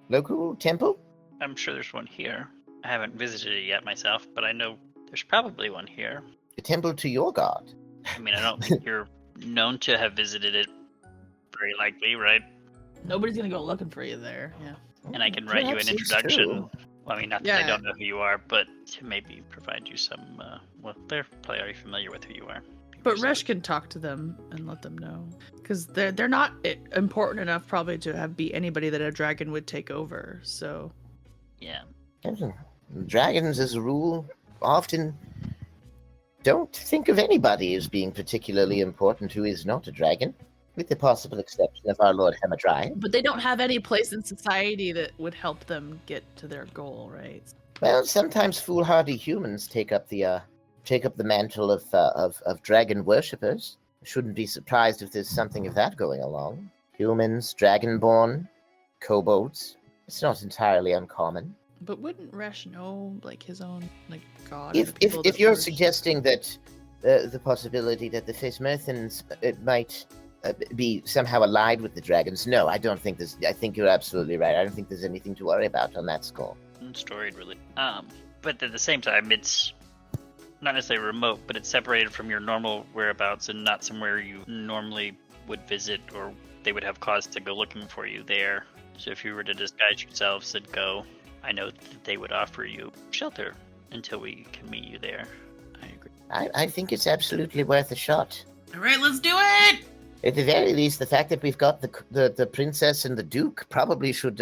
Local temple? I'm sure there's one here. I haven't visited it yet myself, but I know there's probably one here. A temple to your god. I mean, I don't think you're known to have visited it, very likely, right? Nobody's gonna go looking for you there. Yeah. And I can write you Perhaps an it's introduction. true. Well, I mean, not that Yeah. they don't know who you are, but to maybe provide you some. Well, they're probably already familiar with who you are. But Resh can talk to them and let them know, because they're not important enough probably to be anybody that a dragon would take over. So Yeah. Dragons, as a rule, often don't think of anybody as being particularly important who is not a dragon. With the possible exception of our Lord Hamadryad. But they don't have any place in society that would help them get to their goal, right? Well, sometimes foolhardy humans take up the mantle of dragon worshippers. Shouldn't be surprised if there's something of that going along. Humans, dragonborn, kobolds. It's not entirely uncommon. But wouldn't Resh know, like, his own, like, god? If you're suggesting that the possibility that the Facemerthans might be somehow allied with the dragons, no, I don't think this. I think you're absolutely right. I don't think there's anything to worry about on that score. Storied, really. But at the same time, it's not necessarily remote, but it's separated from your normal whereabouts and not somewhere you normally would visit, or they would have cause to go looking for you there. So if you were to disguise yourselves and go, I know that they would offer you shelter until we can meet you there. I agree. I think it's absolutely worth a shot. All right, let's do it. At the very least, the fact that we've got the princess and the duke probably should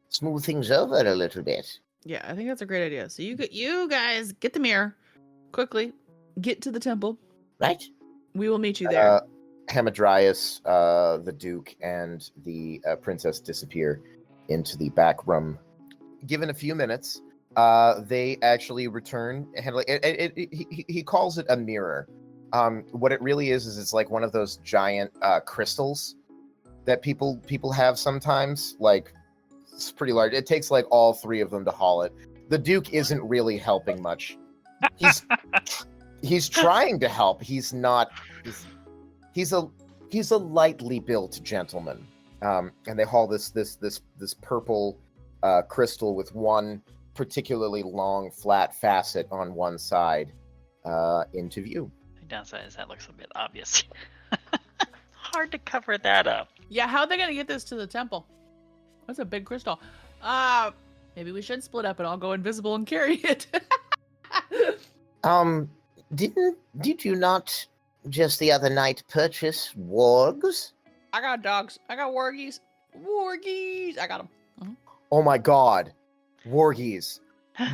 smooth things over a little bit. Yeah, I think that's a great idea. So you guys get the mirror quickly. Get to the temple. Right? We will meet you there. Hamadryas, the Duke, and the princess disappear into the back room. Given a few minutes, they actually return. He calls it a mirror. What it really is it's like one of those giant crystals that people have sometimes. Like, it's pretty large. It takes like all three of them to haul it. The Duke isn't really helping much. He's trying to help. He's not. He's a lightly built gentleman. And they haul this purple crystal with one particularly long flat facet on one side into view. The downside is that looks a bit obvious. Hard to cover that up. Yeah, how are they gonna get this to the temple? That's a big crystal. Maybe we should split up and I'll go invisible and carry it. Did you not just the other night purchase wargs? I got dogs. I got wargies. Wargies. I got them. Oh my god. Wargies.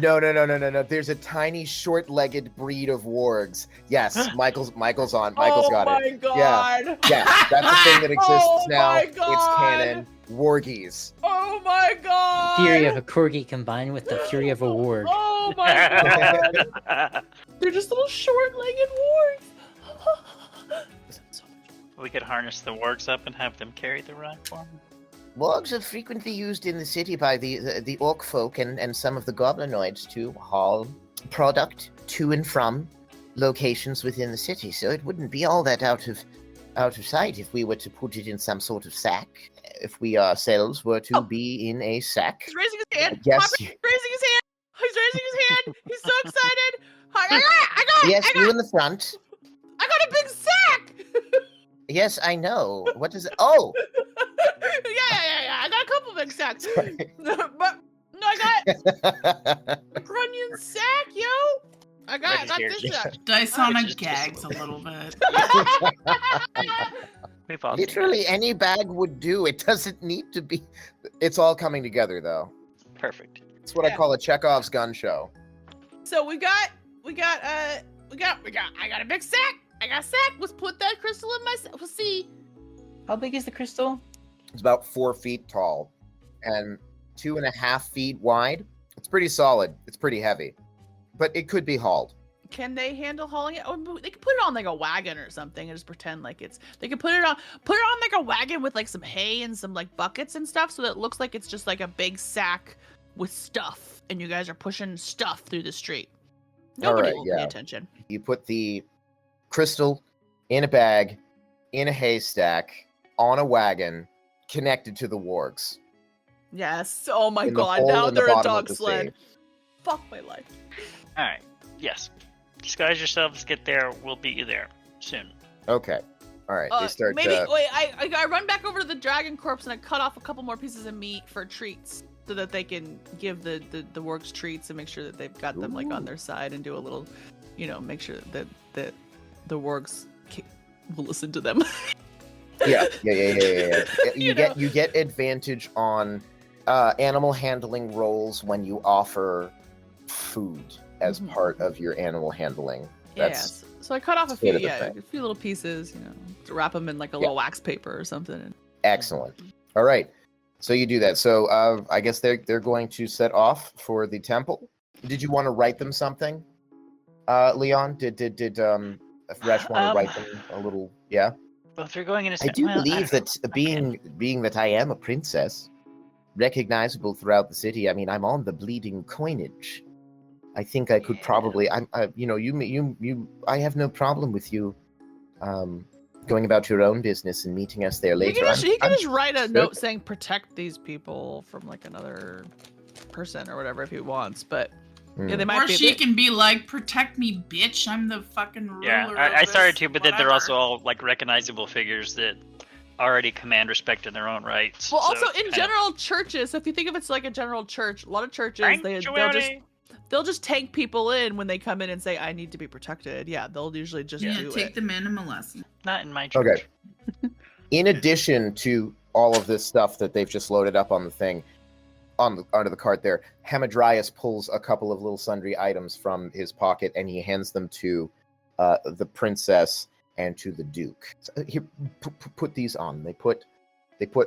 No. There's a tiny short-legged breed of wargs. Yes, Michael's on. Michael's got it. God. Yeah, that's a thing that exists now. My It's God. canon. Wargies. Oh my god! Fury of a corgi combined with the fury of a warg. Oh my god! They're just little short-legged wargs. We could harness the wargs up and have them carry the rock for me. Wargs are frequently used in the city by the orc folk and some of the goblinoids to haul product to and from locations within the city, so it wouldn't be all that out of sight if we were to put it in some sort of sack. If we ourselves were to be in a sack. He's raising his hand. Yes. He's raising his hand. He's raising his hand. He's so excited. I got it. Yes, you in the front. I got a big sack. Yes, I know. What does it? Oh, Yeah. I got a couple big sacks. But no, I got Grunion sack, yo. I got this sack. Dysonic Just gags a a little bit. We've all literally any bag would do. It doesn't need to be. It's all coming together, though. perfect. It's what I call a Chekhov's gun show. So I got a big sack. I got a sack. Let's put that crystal in my sack. We'll see. How big is the crystal? It's about 4 feet tall and 2.5 feet wide. It's pretty solid. It's pretty heavy, but it could be hauled. Can they handle hauling it? Oh, they could put it on like a wagon or something and just pretend like it's. They could put it on like a wagon with like some hay and some like buckets and stuff, so that it looks like it's just like a big sack with stuff, and you guys are pushing stuff through the street. Nobody Alright, will yeah. pay attention. You put the crystal in a bag, in a haystack, on a wagon, connected to the wargs. Yes. Oh my In the god. hole Now in the they're a bottom of dog the sled. sea. Fuck my life. All right. Yes. Disguise yourselves. Get there. We'll beat you there soon. Okay. All right. They start. Maybe wait. I run back over to the dragon corpse and I cut off a couple more pieces of meat for treats, so that they can give the wargs treats and make sure that they've got them like on their side and do a little, make sure that the wargs will listen to them. Yeah. You get advantage on animal handling rolls when you offer food as part of your animal handling. That's So I cut off a Sort few, of a thing. a few little pieces, to wrap them in like a little wax paper or something. Excellent. All right. So you do that. So I guess they're going to set off for the temple. Did you want to write them something, Leon? Did Resh want to write them a little? Yeah. Well, if you're going in a I do believe don't that know. being that I am a princess, recognizable throughout the city. I mean, I'm on the bleeding coinage. I think I could probably. I have no problem with you, going about your own business and meeting us there later. He can just write a note saying protect these people from like another person or whatever if he wants. But yeah, they might Or be. she can be like, protect me, bitch. I'm the fucking ruler. Yeah, of I started this to, but then they're whatever." also all like recognizable figures that already command respect in their own rights. Well, so also it's in kind general churches. So if you think of it's like a general church, a lot of churches Sanctuary. they'll just tank people in when they come in and say I need to be protected. Yeah, they'll usually just Yeah, do take it. them in and molest them. Not in my church. Okay. In addition to all of this stuff that they've just loaded up on the thing, onto the cart there, Hamadryas pulls a couple of little sundry items from his pocket and he hands them to the princess and to the duke. So, here, put these on. They put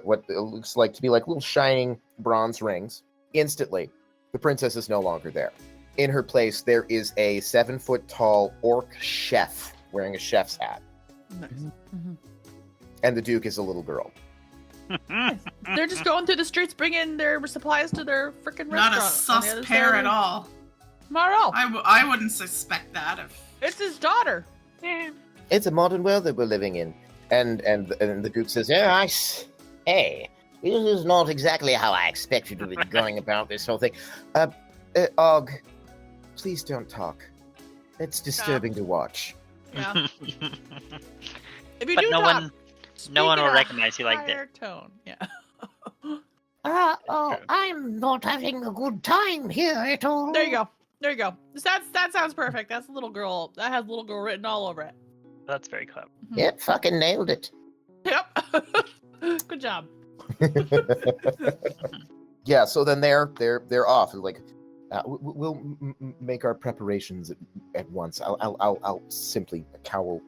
what looks like to be like little shining bronze rings. Instantly, the princess is no longer there. In her place, there is a 7-foot-tall orc chef wearing a chef's hat, Nice. and the duke is a little girl. They're just going through the streets bringing their supplies to their freaking Not a restaurant. on the sus other pair side at of- all. Not at all. I wouldn't suspect that if. It's his daughter. It's a modern world that we're living in. And the duke says, "Yeah, Hey, this is not exactly how I expected to be going about this whole thing. Og, please don't talk. It's disturbing to watch." Yeah. If you But do no talk, one speak will in a recognize you like that. higher tone. Yeah. I'm not having a good time here at all. There you go. There you go. That sounds perfect. That's a little girl. That has little girl written all over it. That's very clever. Yep, fucking nailed it. Yep. Good job. Yeah, so then they're off. Like, we'll make our preparations at once. I'll simply cowl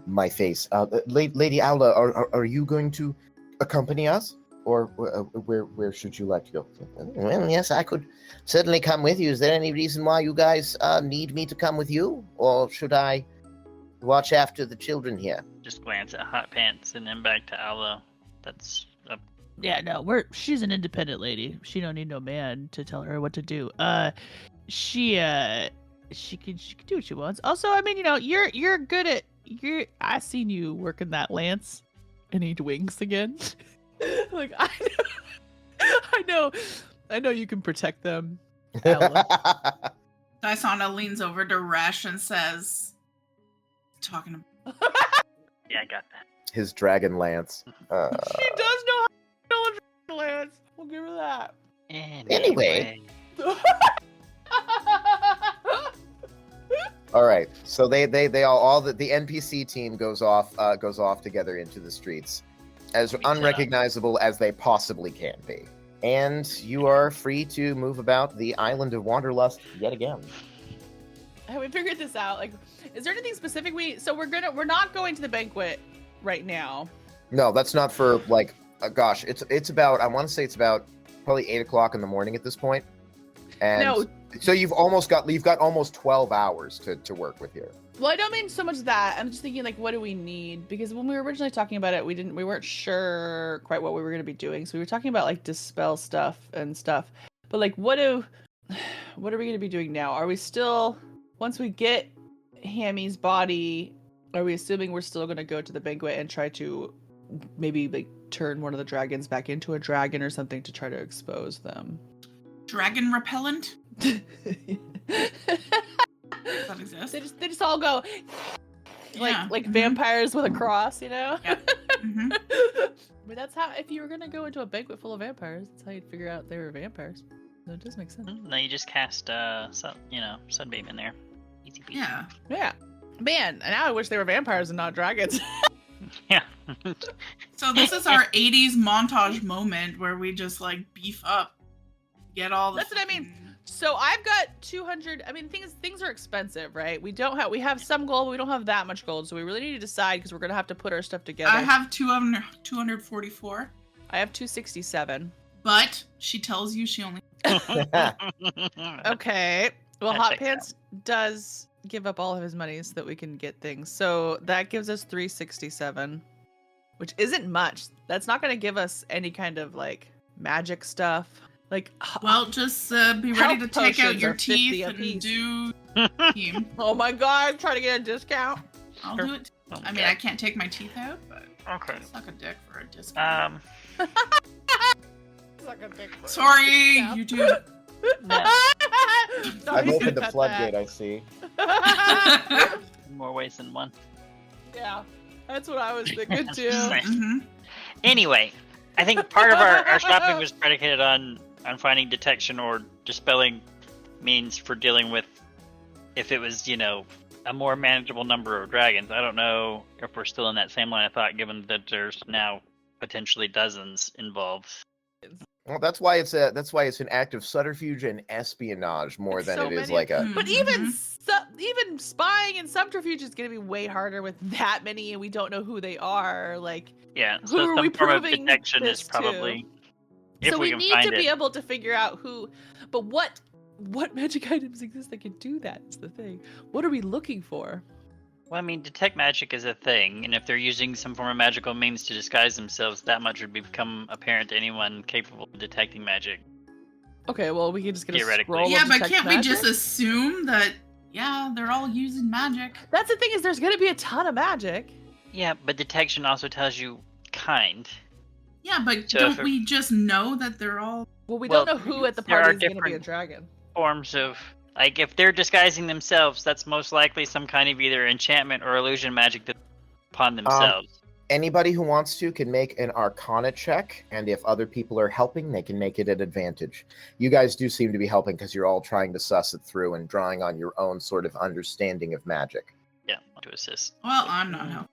my face. Lady Aula, are you going to accompany us, or where should you like to go? Well, yes, I could certainly come with you. Is there any reason why you guys need me to come with you? Or should I watch after the children here? Just glance at Hot Pants and then back to Aloe. That's up. Yeah, no, she's an independent lady. She don't need no man to tell her what to do. She can do what she wants. Also, I mean, you're good at I seen you working that lance, and he winks again. Like I know you can protect them. Ella. Dysana leans over to Resh and says, talking about. Yeah, I got that. His dragon lance. She does know how to know a lance. We'll give her that. Anyway. All right, so they all the NPC team goes off together into the streets, as unrecognizable as they possibly can be, and you are free to move about the island of Wanderlust yet again. Have we figured this out? Like, is there anything specific we're not going to the banquet right now. No, that's not for like. Gosh, it's about. I want to say it's about probably 8:00 in the morning at this point, and No. so you've got almost 12 hours to work with here. Well, I don't mean so much that. I'm just thinking, like, what do we need? Because when we were originally talking about it, we weren't sure quite what we were going to be doing. So we were talking about like dispel stuff and stuff. But like, what are we going to be doing now? Are we still, once we get Hammy's body, are we assuming we're still going to go to the banquet and try to maybe like turn one of the dragons back into a dragon or something to try to expose them? Dragon repellent? Does that exist? They just all go Yeah. like Mhm. vampires with a cross, you know? Yeah. Mhm. But that's how, if you were gonna go into a banquet full of vampires, that's how you'd figure out they were vampires. So it does make sense. No, you just cast sunbeam in there. Easy peasy. Yeah. Yeah. Man, now I wish they were vampires and not dragons. Yeah. So this is our 80s montage moment where we just like beef up, get all the. That's what I mean. fucking So I've got 200. I mean, things are expensive, right? We have some gold, but we don't have that much gold. So we really need to decide because we're gonna have to put our stuff together. I have 244. I have 267. But she tells you she only. Okay. Well, That Hot checks Pants does give up all of his money so that we can get things. So that gives us 367, which isn't much. That's not gonna give us any kind of like magic stuff. Like, Well, just be ready to Health take out potions your are 50 teeth apiece. and do team. oh my god, trying to get a discount. I'll do it. Oh, I mean, God. I can't take my teeth out, but Okay. suck a dick for a discount. Suck a dick for a Sorry, discount. YouTube. No. I've opened the floodgate, I see. More ways than one. Yeah, that's what I was thinking too. Mhm. Anyway, I think part of our shopping was predicated on finding detection or dispelling means for dealing with if it was, a more manageable number of dragons. I don't know if we're still in that same line of thought, given that there's now potentially dozens involved. Well, that's why it's an act of subterfuge and espionage more It's than so it is many- like a. But Mhm. even spying and subterfuge is going to be way harder with that many, and we don't know who they are. Like, Yeah, Who so are some we form of proving detection this is probably so if we we can need find to it. be able to figure out who. But what magic items exist that can do that? Is the thing. What are we looking for? Well, I mean, detect magic is a thing, and if they're using some form of magical means to disguise themselves, that much would become apparent to anyone capable of detecting magic. Okay, well, we can just get a Theoretically. scroll. Yeah, of but detect can't we just magic? assume that? Yeah, they're all using magic. That's the thing is, there's going to be a ton of magic. Yeah, but detection also tells you kind. Yeah, but So don't if- we just know that they're all? Well, we Well, don't know who at the there are party is going to be a different- dragon. Forms of, like, if they're disguising themselves, that's most likely some kind of either enchantment or illusion magic that upon themselves. Anybody who wants to can make an Arcana check, and if other people are helping, they can make it an advantage. You guys do seem to be helping because you're all trying to suss it through and drawing on your own sort of understanding of magic. Yeah, to assist. Well, I'm not helping.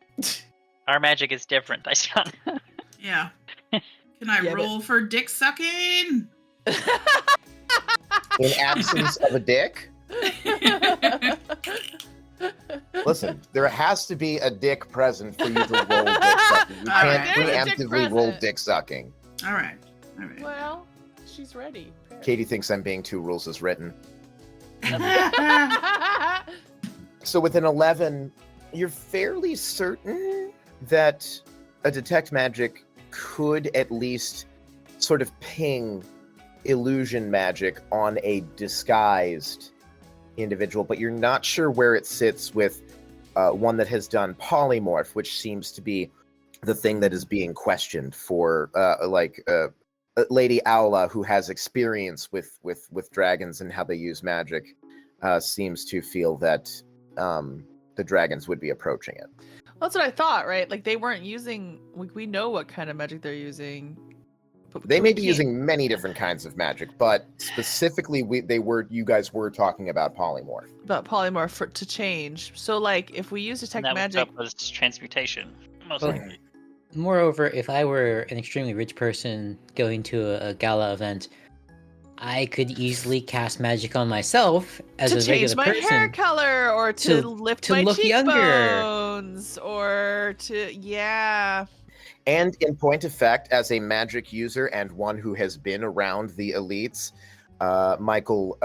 Our magic is different, I saw. Yeah. Can I Yeah, but- roll for dick sucking? In absence of a dick, listen, there has to be a dick present for you to roll dick sucking. You All can't right. There's a dick preemptively roll present. dick sucking. All right. All right. well, she's ready. Katie thinks I'm being too rules as written. So with an 11, you're fairly certain that a detect magic could at least sort of ping illusion magic on a disguised individual, but you're not sure where it sits with one that has done polymorph, which seems to be the thing that is being questioned for Lady Aula, who has experience with dragons and how they use magic, seems to feel that the dragons would be approaching it. That's what I thought, right? Like they weren't using. We know what kind of magic they're using. But They we may be can't- using many different kinds of magic, but specifically, you guys were talking about polymorph. about polymorph to change. So, like, if we use detect And that magic, was transmutation. Most Well, likely. Moreover, if I were an extremely rich person going to a gala event, I could easily cast magic on myself as to a change regular my person. hair color, or to lift to my look younger. cheekbones, or to And in point of fact, as a magic user and one who has been around the elites, Michael,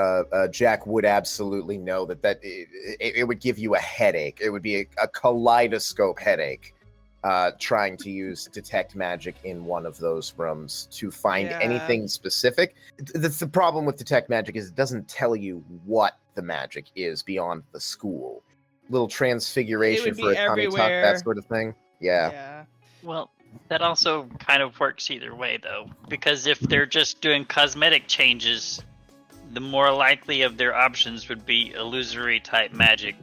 Jack would absolutely know that it would give you a headache. It would be a kaleidoscope headache trying to use detect magic in one of those rooms to find Yeah. anything specific. The problem with detect magic is it doesn't tell you what the magic is beyond the school. Little transfiguration be for a tummy tuck, everywhere. that sort of thing. Yeah. yeah. Well, that also kind of works either way, though, because if they're just doing cosmetic changes, the more likely of their options would be illusory type magic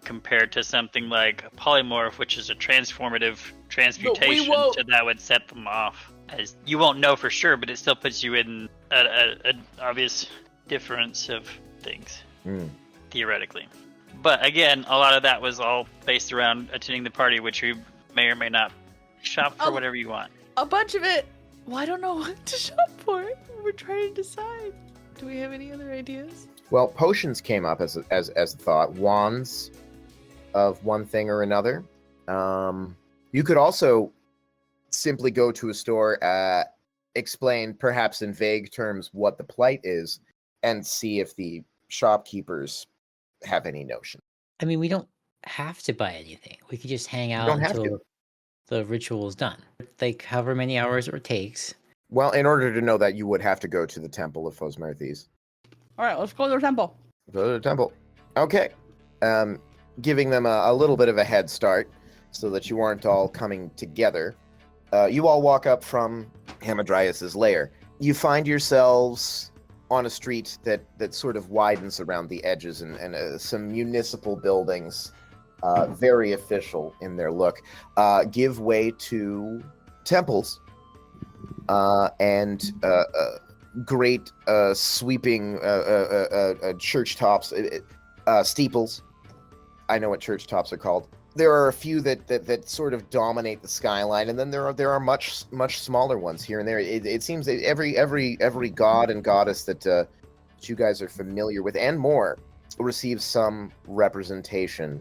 compared to something like polymorph, which is a transformative transmutation, won't- so that would set them off. As you won't know for sure, but it still puts you in an obvious difference of things, theoretically. But again, a lot of that was all based around attending the party, which you may or may not shop for Oh. whatever you want. A bunch of it. Well, I don't know what to shop for. We're trying to decide. Do we have any other ideas? Well, potions came up as a thought. Wands of one thing or another. You could also simply go to a store, explain perhaps in vague terms what the plight is, and see if the shopkeepers have any notion. I mean, we don't have to buy anything. We could just hang out don't have until to. the ritual is done. Like however many hours it takes. Well, in order to know that, you would have to go to the Temple of Fosmerthes. All right, let's go to the temple. Go to the temple. Okay. Giving them a little bit of a head start so that you aren't all coming together. You all walk up from Hamadryas's lair. You find yourselves on a street that sort of widens around the edges and some municipal buildings, very official in their look, give way to temples and great sweeping church tops, steeples. I know what church tops are called. There are a few that sort of dominate the skyline, and then there are much smaller ones here and there. It seems that every god and goddess that you guys are familiar with and more receives some representation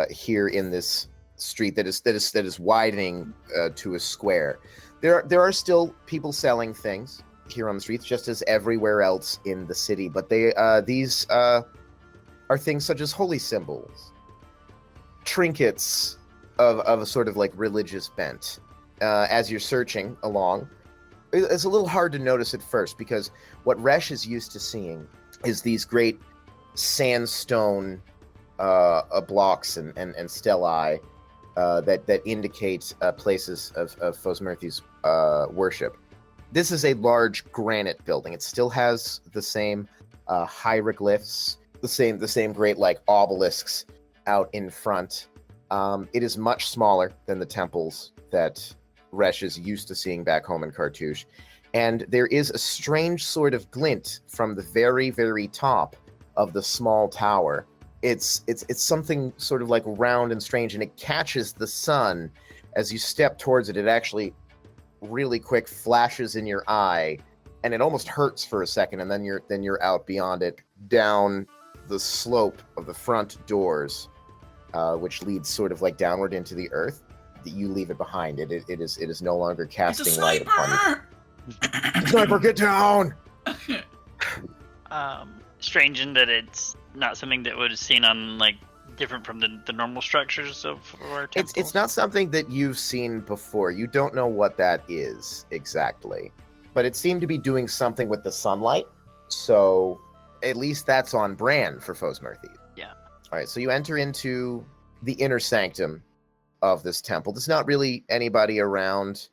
here in this street that is widening to a square. There are still people selling things here on the streets, just as everywhere else in the city, but these are things such as holy symbols, trinkets of a sort of like religious bent. As you're searching along, it's a little hard to notice at first because what Resh is used to seeing is these great sandstone blocks and stellae that indicate places of Fosmerthes worship. This is a large granite building. It still has the same hieroglyphs, the same great like obelisks out in front. It is much smaller than the temples that Resh is used to seeing back home in Cartouche. And there is a strange sort of glint from the very, very top of the small tower. It's something sort of like round and strange, and it catches the sun as you step towards it. It actually really quick flashes in your eye, and it almost hurts for a second, and then you're out beyond it, down the slope of the front doors, which leads sort of like downward into the earth. You leave it behind. It is no longer casting light upon you. Sniper, get down! Strange in that it's not something that would have seen on like different from the normal structures of our temples. It's not something that you've seen before. You don't know what that is exactly, but it seemed to be doing something with the sunlight. So at least that's on brand for Fosmerthes. Yeah. All right. So you enter into the inner sanctum of this temple. There's not really anybody around.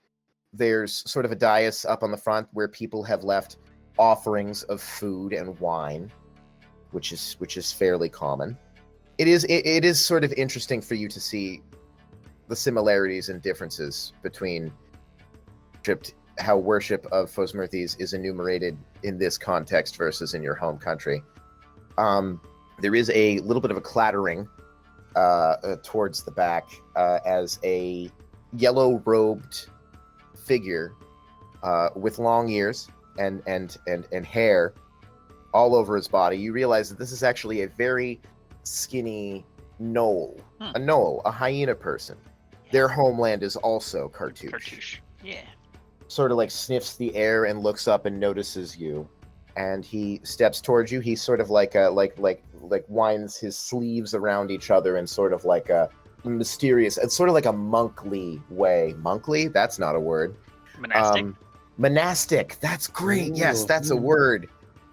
There's sort of a dais up on the front where people have left offerings of food and wine, which is fairly common. It is sort of interesting for you to see the similarities and differences between how worship of Fosmerthes is enumerated in this context versus in your home country. There is a little bit of a clattering towards the back as a yellow-robed figure with long ears and hair all over his body. You realize that this is actually a very skinny gnoll, a hyena person. Their homeland is also Cartouche. Cartouche, yeah. Sort of like sniffs the air and looks up and notices you, and he steps towards you. He sort of like winds his sleeves around each other in sort of like a mysterious, it's sort of like a monkly way. Monkly? That's not a word. Monastic. Monastic. That's great. Ooh, yes, that's a word.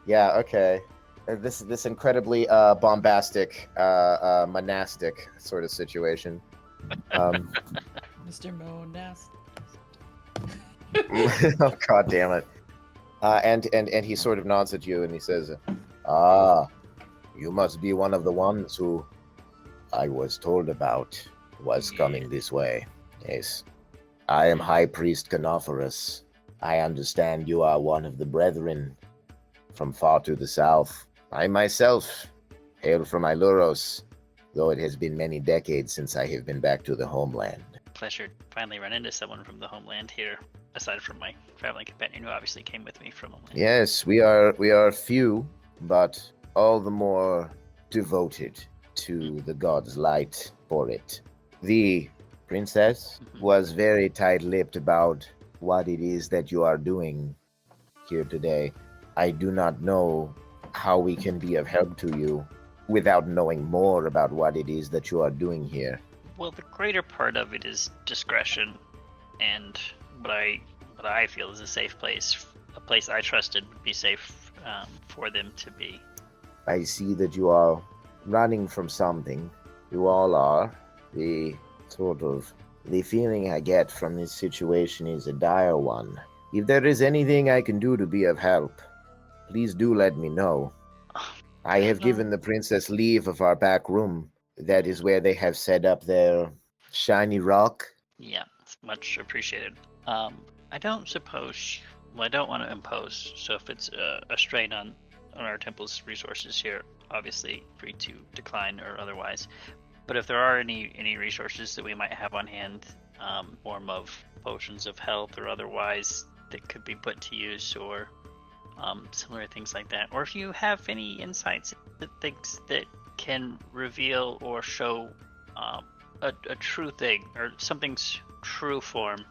Yeah. Okay. This incredibly bombastic monastic sort of situation. Mr. Monast. Oh, God damn it. And he sort of nods at you and he says, "Ah, you must be one of the ones who I was told about was coming this way. Yes. I am High Priest Canophorus. I understand you are one of the brethren from far to the south. I myself hail from Iluros, though it has been many decades since I have been back to the homeland." pleasure to finally run into someone from the homeland here, aside from my traveling companion who obviously came with me from homeland. Yes, we are few, but all the more devoted to the god's light for it. The princess was very tight-lipped about what it is that you are doing here today. I do not know how we can be of help to you without knowing more about what it is that you are doing here. Well, the greater part of it is discretion, and what I feel is a safe place, a place I trusted would be safe for them to be. I see that you are running from something. You all are. The feeling I get from this situation is a dire one. If there is anything I can do to be of help, please do let me know. I have given the princess leave of our back room. That is where they have set up their shiny rock. Yeah, it's much appreciated. I don't want to impose, so if it's a strain on our temple's resources here, obviously free to decline or otherwise. But if there are any resources that we might have on hand, form of potions of health or otherwise that could be put to use, or similar things like that, or if you have any insights that things that can reveal or show a true thing or something's true form,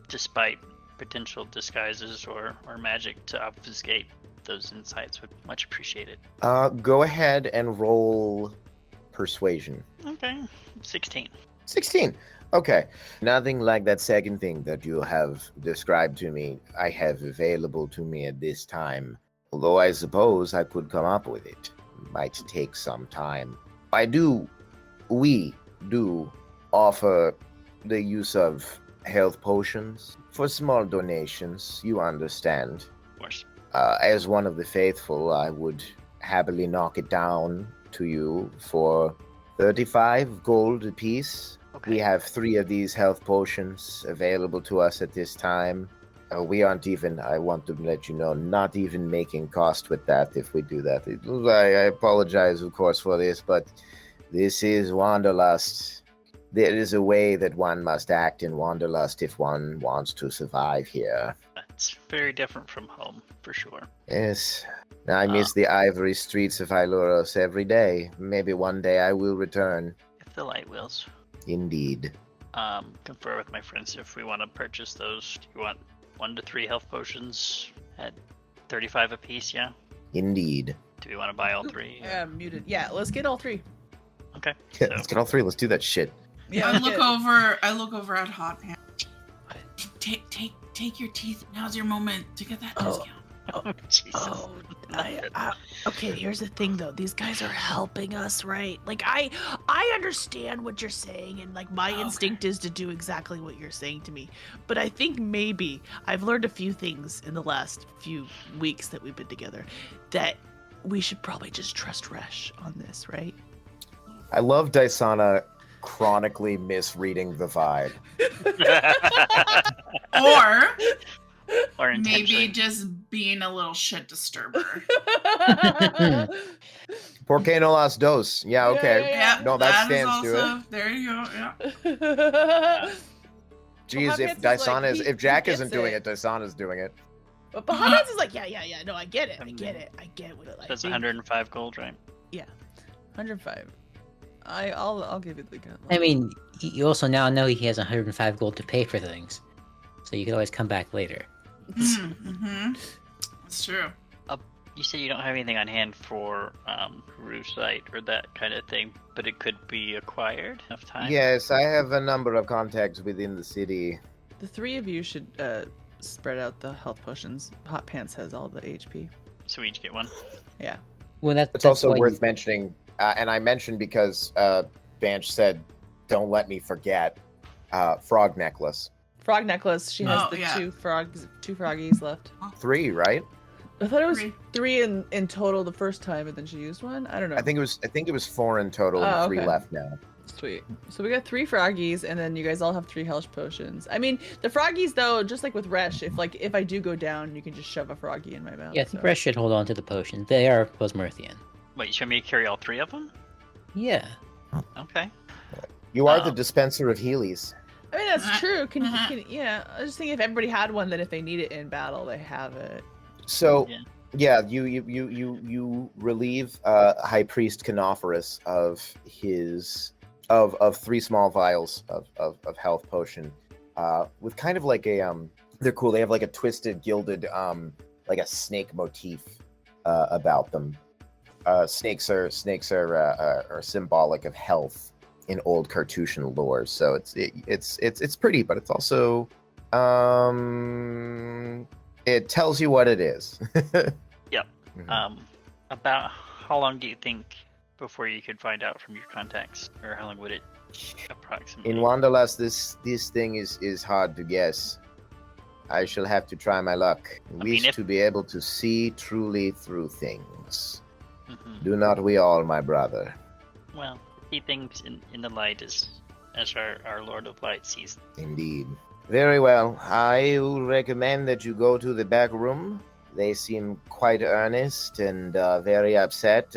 despite potential disguises or magic to obfuscate those insights, would be much appreciated. Go ahead and roll persuasion. Okay, 16. 16. Okay. Nothing like that second thing that you have described to me I have available to me at this time. Although I suppose I could come up with it. Might take some time. We do offer the use of health potions for small donations, you understand. Of course. As one of the faithful, I would happily knock it down to you for 35 gold apiece. Okay. We have 3 of these health potions available to us at this time. We aren't even, I want to let you know, not even making cost with that if we do that. I apologize, of course, for this, but this is Wanderlust. There is a way that one must act in Wanderlust if one wants to survive here. It's very different from home, for sure. Yes, I miss the ivory streets of Iluros every day. Maybe one day I will return. If the light wills. Indeed. Confer with my friends if we want to purchase those. Do you want 1 to 3 health potions at 35 apiece, yeah? Indeed. Do we want to buy all 3? Yeah, muted. Yeah, let's get all 3. Okay. Yeah, so- let's get all 3. Let's do that shit. Yeah, I look over at Hot Pants. Take your teeth. Now's your moment to get that discount. Oh, Jesus. Oh, okay. Here's the thing, though. These guys are helping us, right? Like, I understand what you're saying, and like my instinct is to do exactly what you're saying to me. But I think maybe I've learned a few things in the last few weeks that we've been together that we should probably just trust Resh on this, right? I love Dysana chronically misreading the vibe. Or Or maybe intentionally. just being a little shit disturber. Por qué no las dos? Yeah, okay. Yeah, No, that is stands to also, there you go. Yeah. Jeez, Hot if Pants is like, Dysana is, he if Jack gets isn't doing it. it, Dysana's doing it. But Bahamut's is like, yeah. No, I get it. I get what it like. That's 105 gold, right? 105. I'll give it the gun. I mean, you also now know he has 105 gold to pay for things, so you can always come back later. Mm-hmm. That's true. You said you don't have anything on hand for Rusite or that kind of thing, but it could be acquired enough time. Yes, I have a number of contacts within the city. The 3 of you should spread out the health potions. Hot Pants has all the HP. So we each get one. Yeah. Well, It's also worth mentioning, and I mentioned because Banch said, "Don't let me forget." Frog necklace. Frog necklace. She has the 2 froggies left. 3, right? I thought it was 3. 3 in total the first time, and then she used one. I don't know. I think it was 4 in total, Oh, and 3 okay. left now. Sweet. So we got 3 froggies, and then you guys all have 3 health potions. I mean, the froggies though, just like with Resh, if I do go down, you can just shove a froggy in my mouth. Yeah, I think Resh should hold on to the potion. They are Bosmerthian. Wait, you want me to carry all 3 of them? Yeah. Okay. You are the dispenser of Heelys. I mean, that's true. Can Uh-huh. yeah? I was just thinking if everybody had one, then if they need it in battle, they have it. So, Yeah. you relieve High Priest Canophorus of his of 3 small vials of health potion, with kind of like a they're cool. They have like a twisted, gilded like a snake motif about them. Snakes are symbolic of health in old Carthusian lore, so it's pretty, but it's also it tells you what it is. Yep. Mhm. About how long do you think before you could find out from your contacts, or how long would it approximately? In Wanderlust, this thing is hard to guess. I shall have to try my luck. Wish to be able to see truly through things. Mhm. Do not we all, my brother? Well, see things in the light as our Lord of Light sees. Indeed. Very well. I will recommend that you go to the back room. They seem quite earnest and very upset.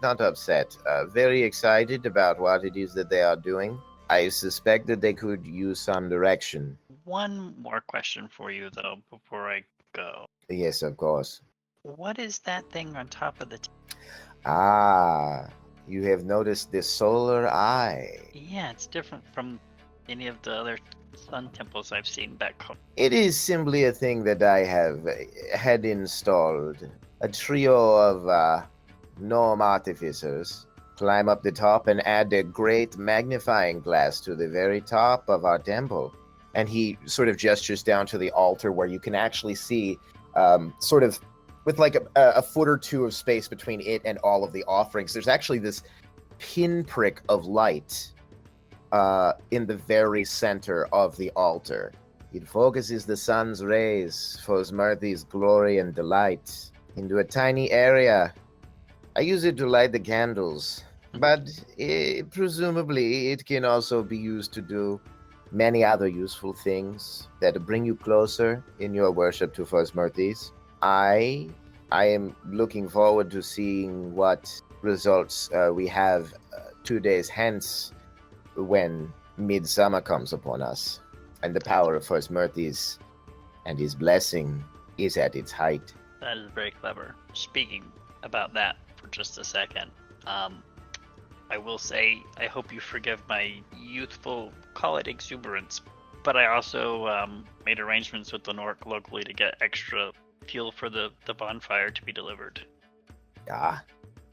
Not upset. Very excited about what it is that they are doing. I suspect that they could use some direction. One more question for you, though, before I go. Yes, of course. What is that thing on top of the... Ah, you have noticed the solar eye. Yeah, it's different from any of the other sun temples I've seen back home. It is simply a thing that I have had installed. A trio of gnome artificers climb up the top and add a great magnifying glass to the very top of our temple. And he sort of gestures down to the altar where you can actually see, sort of with like a foot or two of space between it and all of the offerings, there's actually this pinprick of light in the very center of the altar. It focuses the sun's rays, Fosmerthi's glory and delight, into a tiny area. I use it to light the candles, but presumably it can also be used to do many other useful things that bring you closer in your worship to Fosmerthis. I am looking forward to seeing what results we have 2 days hence when midsummer comes upon us, and the power of Fosmerthis and his blessing is at its height. That is very clever. Speaking about that for just a second, I will say I hope you forgive my youthful, call it exuberance, but I also made arrangements with the Nork locally to get extra fuel for the bonfire to be delivered. Ah,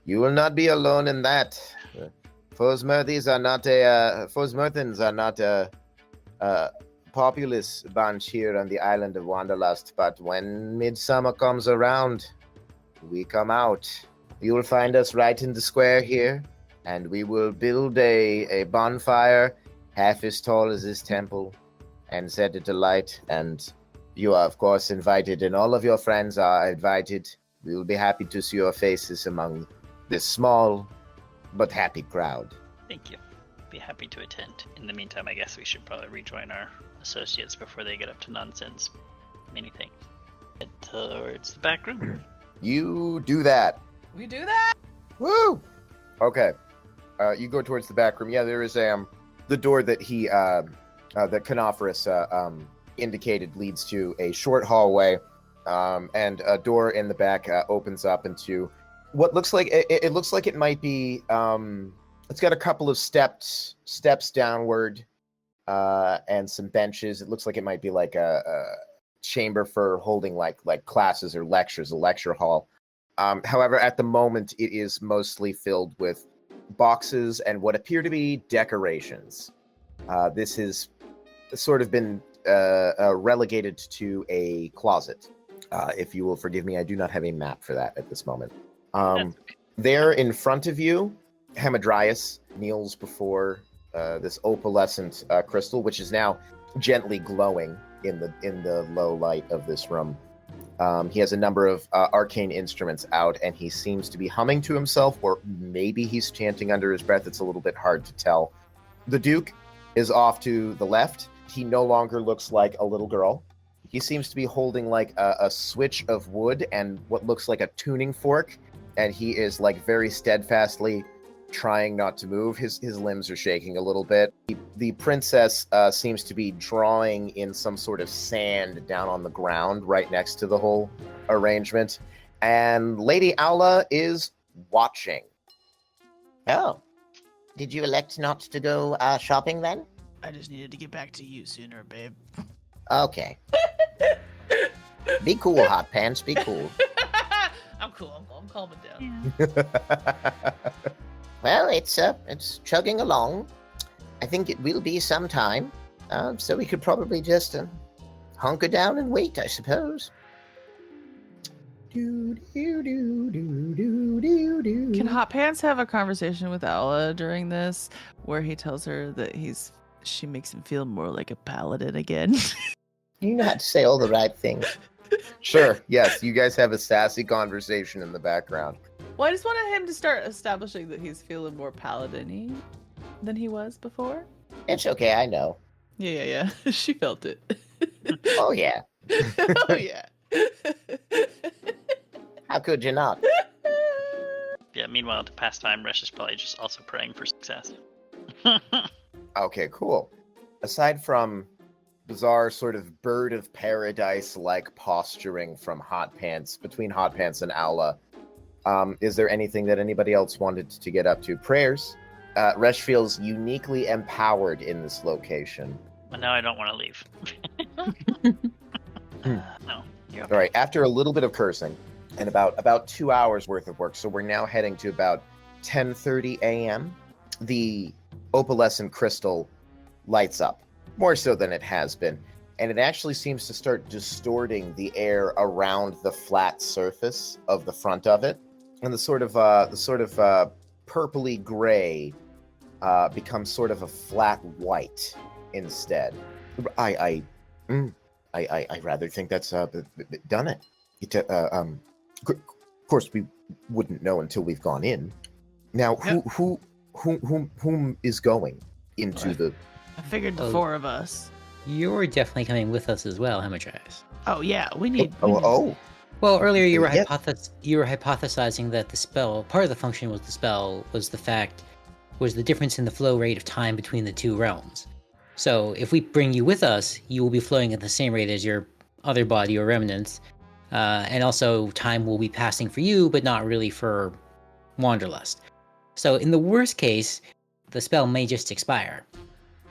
you will not be alone in that. Fosmerthins are not a populous bunch here on the island of Wanderlust, but when midsummer comes around, we come out. You will find us right in the square here, and we will build a bonfire half as tall as this temple and set it alight. And you are, of course, invited, and all of your friends are invited. We will be happy to see your faces among this small but happy crowd. Thank you. Be happy to attend. In the meantime, I guess we should probably rejoin our associates before they get up to nonsense. Many things. Head towards the back room. You do that. We do that. Woo! Okay. You go towards the back room. Yeah, there is the door that that Canophorus indicated leads to a short hallway, and a door in the back opens up into what looks like it looks like it might be. It's got a couple of steps downward, and some benches. It looks like it might be like a chamber for holding like classes or lectures, a lecture hall. However, at the moment, it is mostly filled with boxes and what appear to be decorations. This has sort of been relegated to a closet. If you will forgive me, I do not have a map for that at this moment. There in front of you, Hamadryas kneels before this opalescent crystal, which is now gently glowing in the low light of this room. He has a number of arcane instruments out, and he seems to be humming to himself, or maybe he's chanting under his breath. It's a little bit hard to tell. The Duke is off to the left. He no longer looks like a little girl. He seems to be holding like a switch of wood and what looks like a tuning fork, and he is like very steadfastly trying not to move. His limbs are shaking a little bit. The princess seems to be drawing in some sort of sand down on the ground right next to the whole arrangement. And Lady Aula is watching. Oh. Did you elect not to go shopping then? I just needed to get back to you sooner, babe. Okay. Be cool, Hot Pants. Be cool. I'm cool. I'm calming down. Well, it's chugging along. I think it will be some time. So we could probably just hunker down and wait, I suppose. Do, do, do, do, do, do, do. Can Hot Pants have a conversation with Ella during this where he tells her that she makes him feel more like a paladin again? You know how to say all the right things. Sure, yes, you guys have a sassy conversation in the background. Well, I just wanted him to start establishing that he's feeling more paladin-y than he was before. It's okay, I know. Yeah. She felt it. Oh, yeah. Oh, yeah. How could you not? Yeah, meanwhile, to pass time, Resh is probably just also praying for success. Okay, cool. Aside from bizarre sort of bird of paradise-like posturing from between Hot Pants and Aula, is there anything that anybody else wanted to get up to? Prayers. Resh feels uniquely empowered in this location. But now I don't want to leave. No. You're okay. All right, after a little bit of cursing and about 2 hours worth of work, so we're now heading to about 10:30 a.m., the opalescent crystal lights up, more so than it has been, and it actually seems to start distorting the air around the flat surface of the front of it, and the sort of purpley gray becomes sort of a flat white instead. I rather think that's done it. Of course, we wouldn't know until we've gone in. Now, whom is going into the? I figured the four of us. You're definitely coming with us as well, Hematize. Oh, yeah, we need... Oh. Well, earlier you were Yeah. hypothesizing that the spell, part of the function was the spell, was the difference in the flow rate of time between the two realms. So if we bring you with us, you will be flowing at the same rate as your other body or remnants, and also time will be passing for you, but not really for Wanderlust. So in the worst case, the spell may just expire.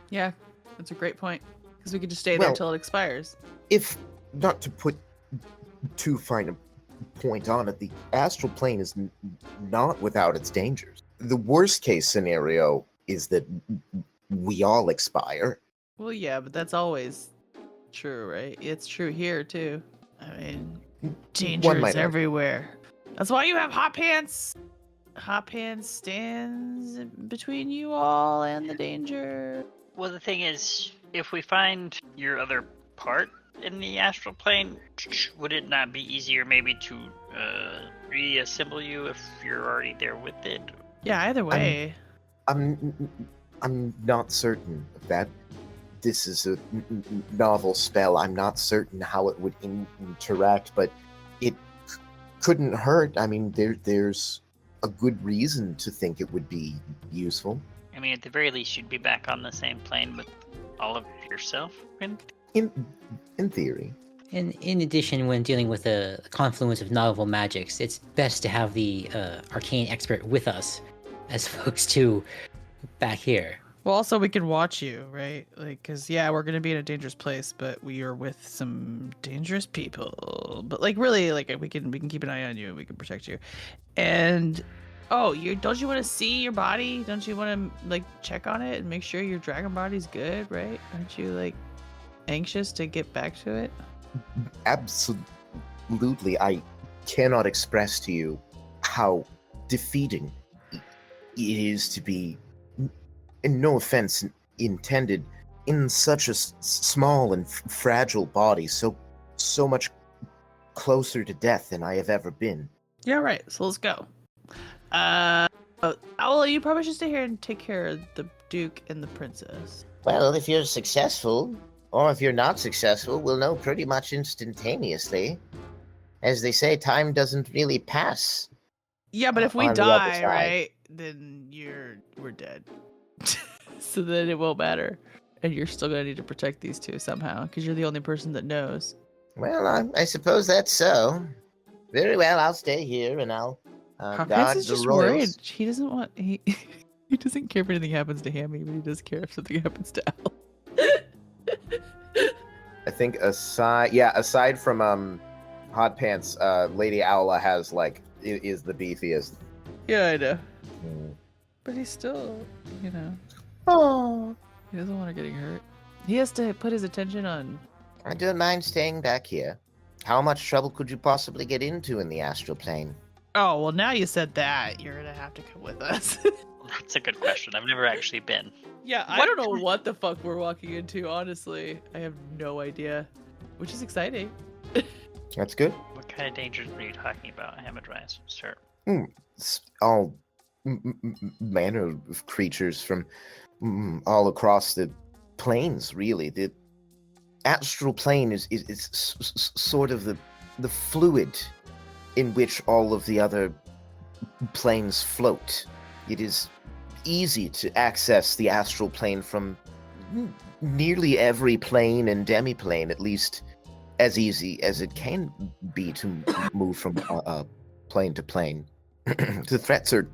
Yeah, that's a great point. Because we could just stay there until it expires. If not to put too fine a point on it, the astral plane is not without its dangers. The worst case scenario is that we all expire. Well, yeah, but that's always true, right? It's true here, too. I mean, danger is everywhere. That's why you have Hot Pants. Hot Pants stands between you all and the danger. Well, the thing is, if we find your other part in the astral plane, would it not be easier maybe to reassemble you if you're already there with it? Yeah, either way. I'm not certain of that. This is a novel spell. I'm not certain how it would interact, but it couldn't hurt. I mean, there's a good reason to think it would be useful. I mean, at the very least, you'd be back on the same plane with all of yourself. In theory. And in addition, when dealing with a confluence of novel magics, it's best to have the arcane expert with us, as opposed to back here. Well, also we can watch you, right? Like, because yeah, we're gonna be in a dangerous place, but we are with some dangerous people. But like, really, like we can keep an eye on you and we can protect you. And don't you want to see your body? Don't you want to like check on it and make sure your dragon body's good, right? Aren't you like anxious to get back to it? Absolutely. I cannot express to you how defeating it is to be, and no offense intended, in such a small and fragile body, so much closer to death than I have ever been. Yeah, right. So let's go. Owl, you probably should stay here and take care of the Duke and the Princess. Well, if you're successful, or if you're not successful, we'll know pretty much instantaneously. As they say, time doesn't really pass. Yeah, but if we on the other die, side. right? then we're dead. So then it won't matter. And you're still gonna need to protect these two somehow, because you're the only person that knows. Well, I suppose that's so. Very well, I'll stay here and I'll Harpence guard is the just worried. royals. He doesn't want he he doesn't care if anything happens to Hammy, but he does care if something happens to Al. I think aside from Hot Pants, Lady Owla has is the beefiest. Yeah, I know. Mm. But he's still, Oh, he doesn't want her getting hurt. He has to put his attention on. I don't mind staying back here. How much trouble could you possibly get into in the astral plane? Oh, well, now you said that, you're gonna have to come with us. That's a good question. I've never actually been. Yeah, I don't know what the fuck we're walking into, honestly. I have no idea. Which is exciting. That's good. What kind of dangers were you talking about, Hamadryas, sir? It's all manner of creatures from all across the planes, really. The astral plane is sort of the fluid in which all of the other planes float. It is easy to access the astral plane from nearly every plane and demiplane, at least as easy as it can be to move from plane to plane. The threats are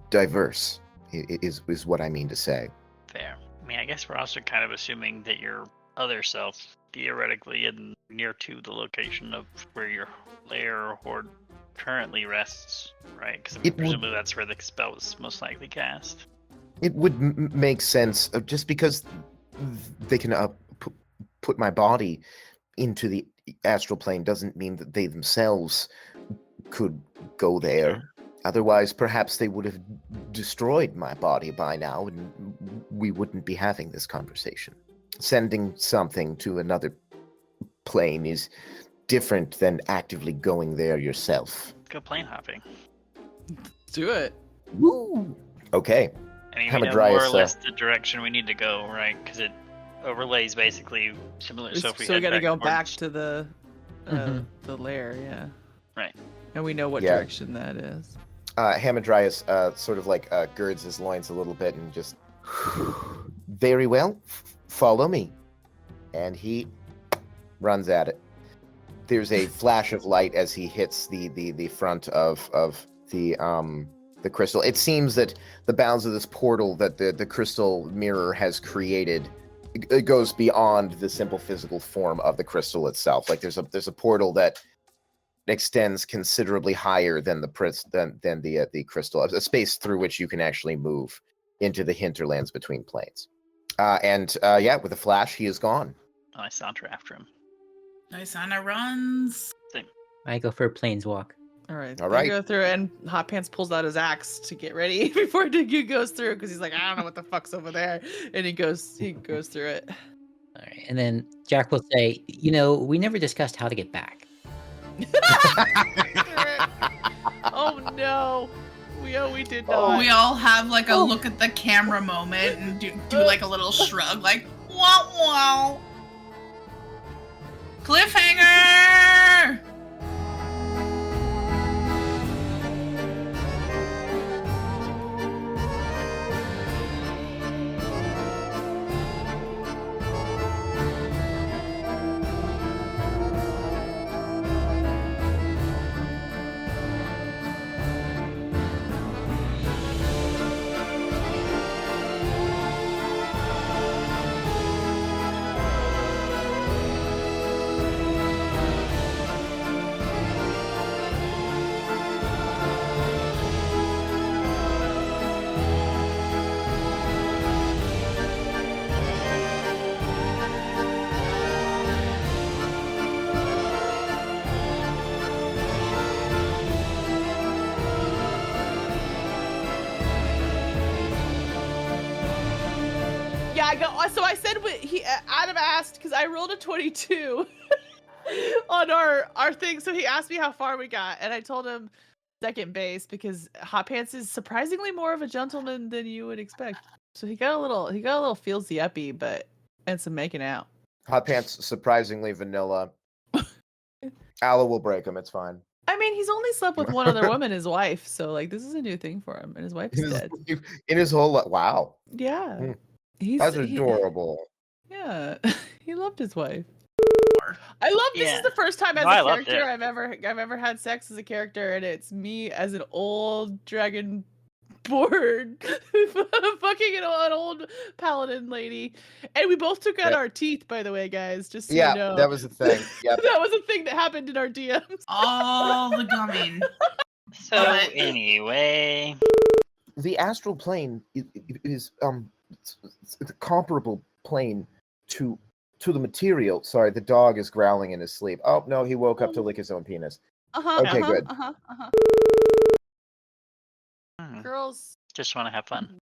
diverse, is what I mean to say. Fair. I mean, I guess we're also kind of assuming that your other self, theoretically, in near to the location of where your lair or horde currently rests, right? Because presumably that's where the spell was most likely cast. It would make sense, just because they can put my body into the astral plane doesn't mean that they themselves could go there. Otherwise, perhaps they would have destroyed my body by now, and we wouldn't be having this conversation. Sending something to another plane is different than actively going there yourself. Go plane hopping. Let's do it. Woo! Okay. I mean, we know more or less the direction we need to go, right? Because it overlays basically similar. So if we gotta go back towards... to the lair, yeah. Right. And we know what direction that is. Hamadryas sort of girds his loins a little bit and just, very well, follow me. And he runs at it. There's a flash of light as he hits the front of the crystal. It seems that the bounds of this portal that the crystal mirror has created, it goes beyond the simple physical form of the crystal itself. Like there's a portal that extends considerably higher than the crystal, a space through which you can actually move into the hinterlands between planes. With a flash, he is gone. Oh, I saunter after him. Lysandra runs. Same. I go for a planeswalk. All right. All right. You go through, and Hot Pants pulls out his axe to get ready before Diggu goes through, because he's like, I don't know what the fuck's over there, and he goes through it. All right, and then Jack will say, we never discussed how to get back. Oh no. We did not. We all have a look at the camera moment and do a little shrug, wow wow. Cliffhanger! So I said Adam asked, because I rolled a 22 on our thing, so he asked me how far we got, and I told him second base, because Hot Pants is surprisingly more of a gentleman than you would expect. So he got a little feelsy uppy, and some making out. Hot Pants surprisingly vanilla. Alla will break him. It's fine. I mean, he's only slept with one other woman, his wife. So like, this is a new thing for him, and his wife's dead. In his whole life. Wow. Yeah, That's adorable. Yeah, he loved his wife. I love this is the first time as a character I've ever had sex as a character, and it's me as an old dragon board fucking an old paladin lady, and we both took out our teeth, by the way, guys, just so you know. That was a thing. Yeah, that was a thing that happened in our DMs. All the gumming. So anyway, the astral plane is the comparable plane to the material. Sorry, the dog is growling in his sleep. Oh no, he woke up to lick his own penis. Okay, good. Girls just want to have fun.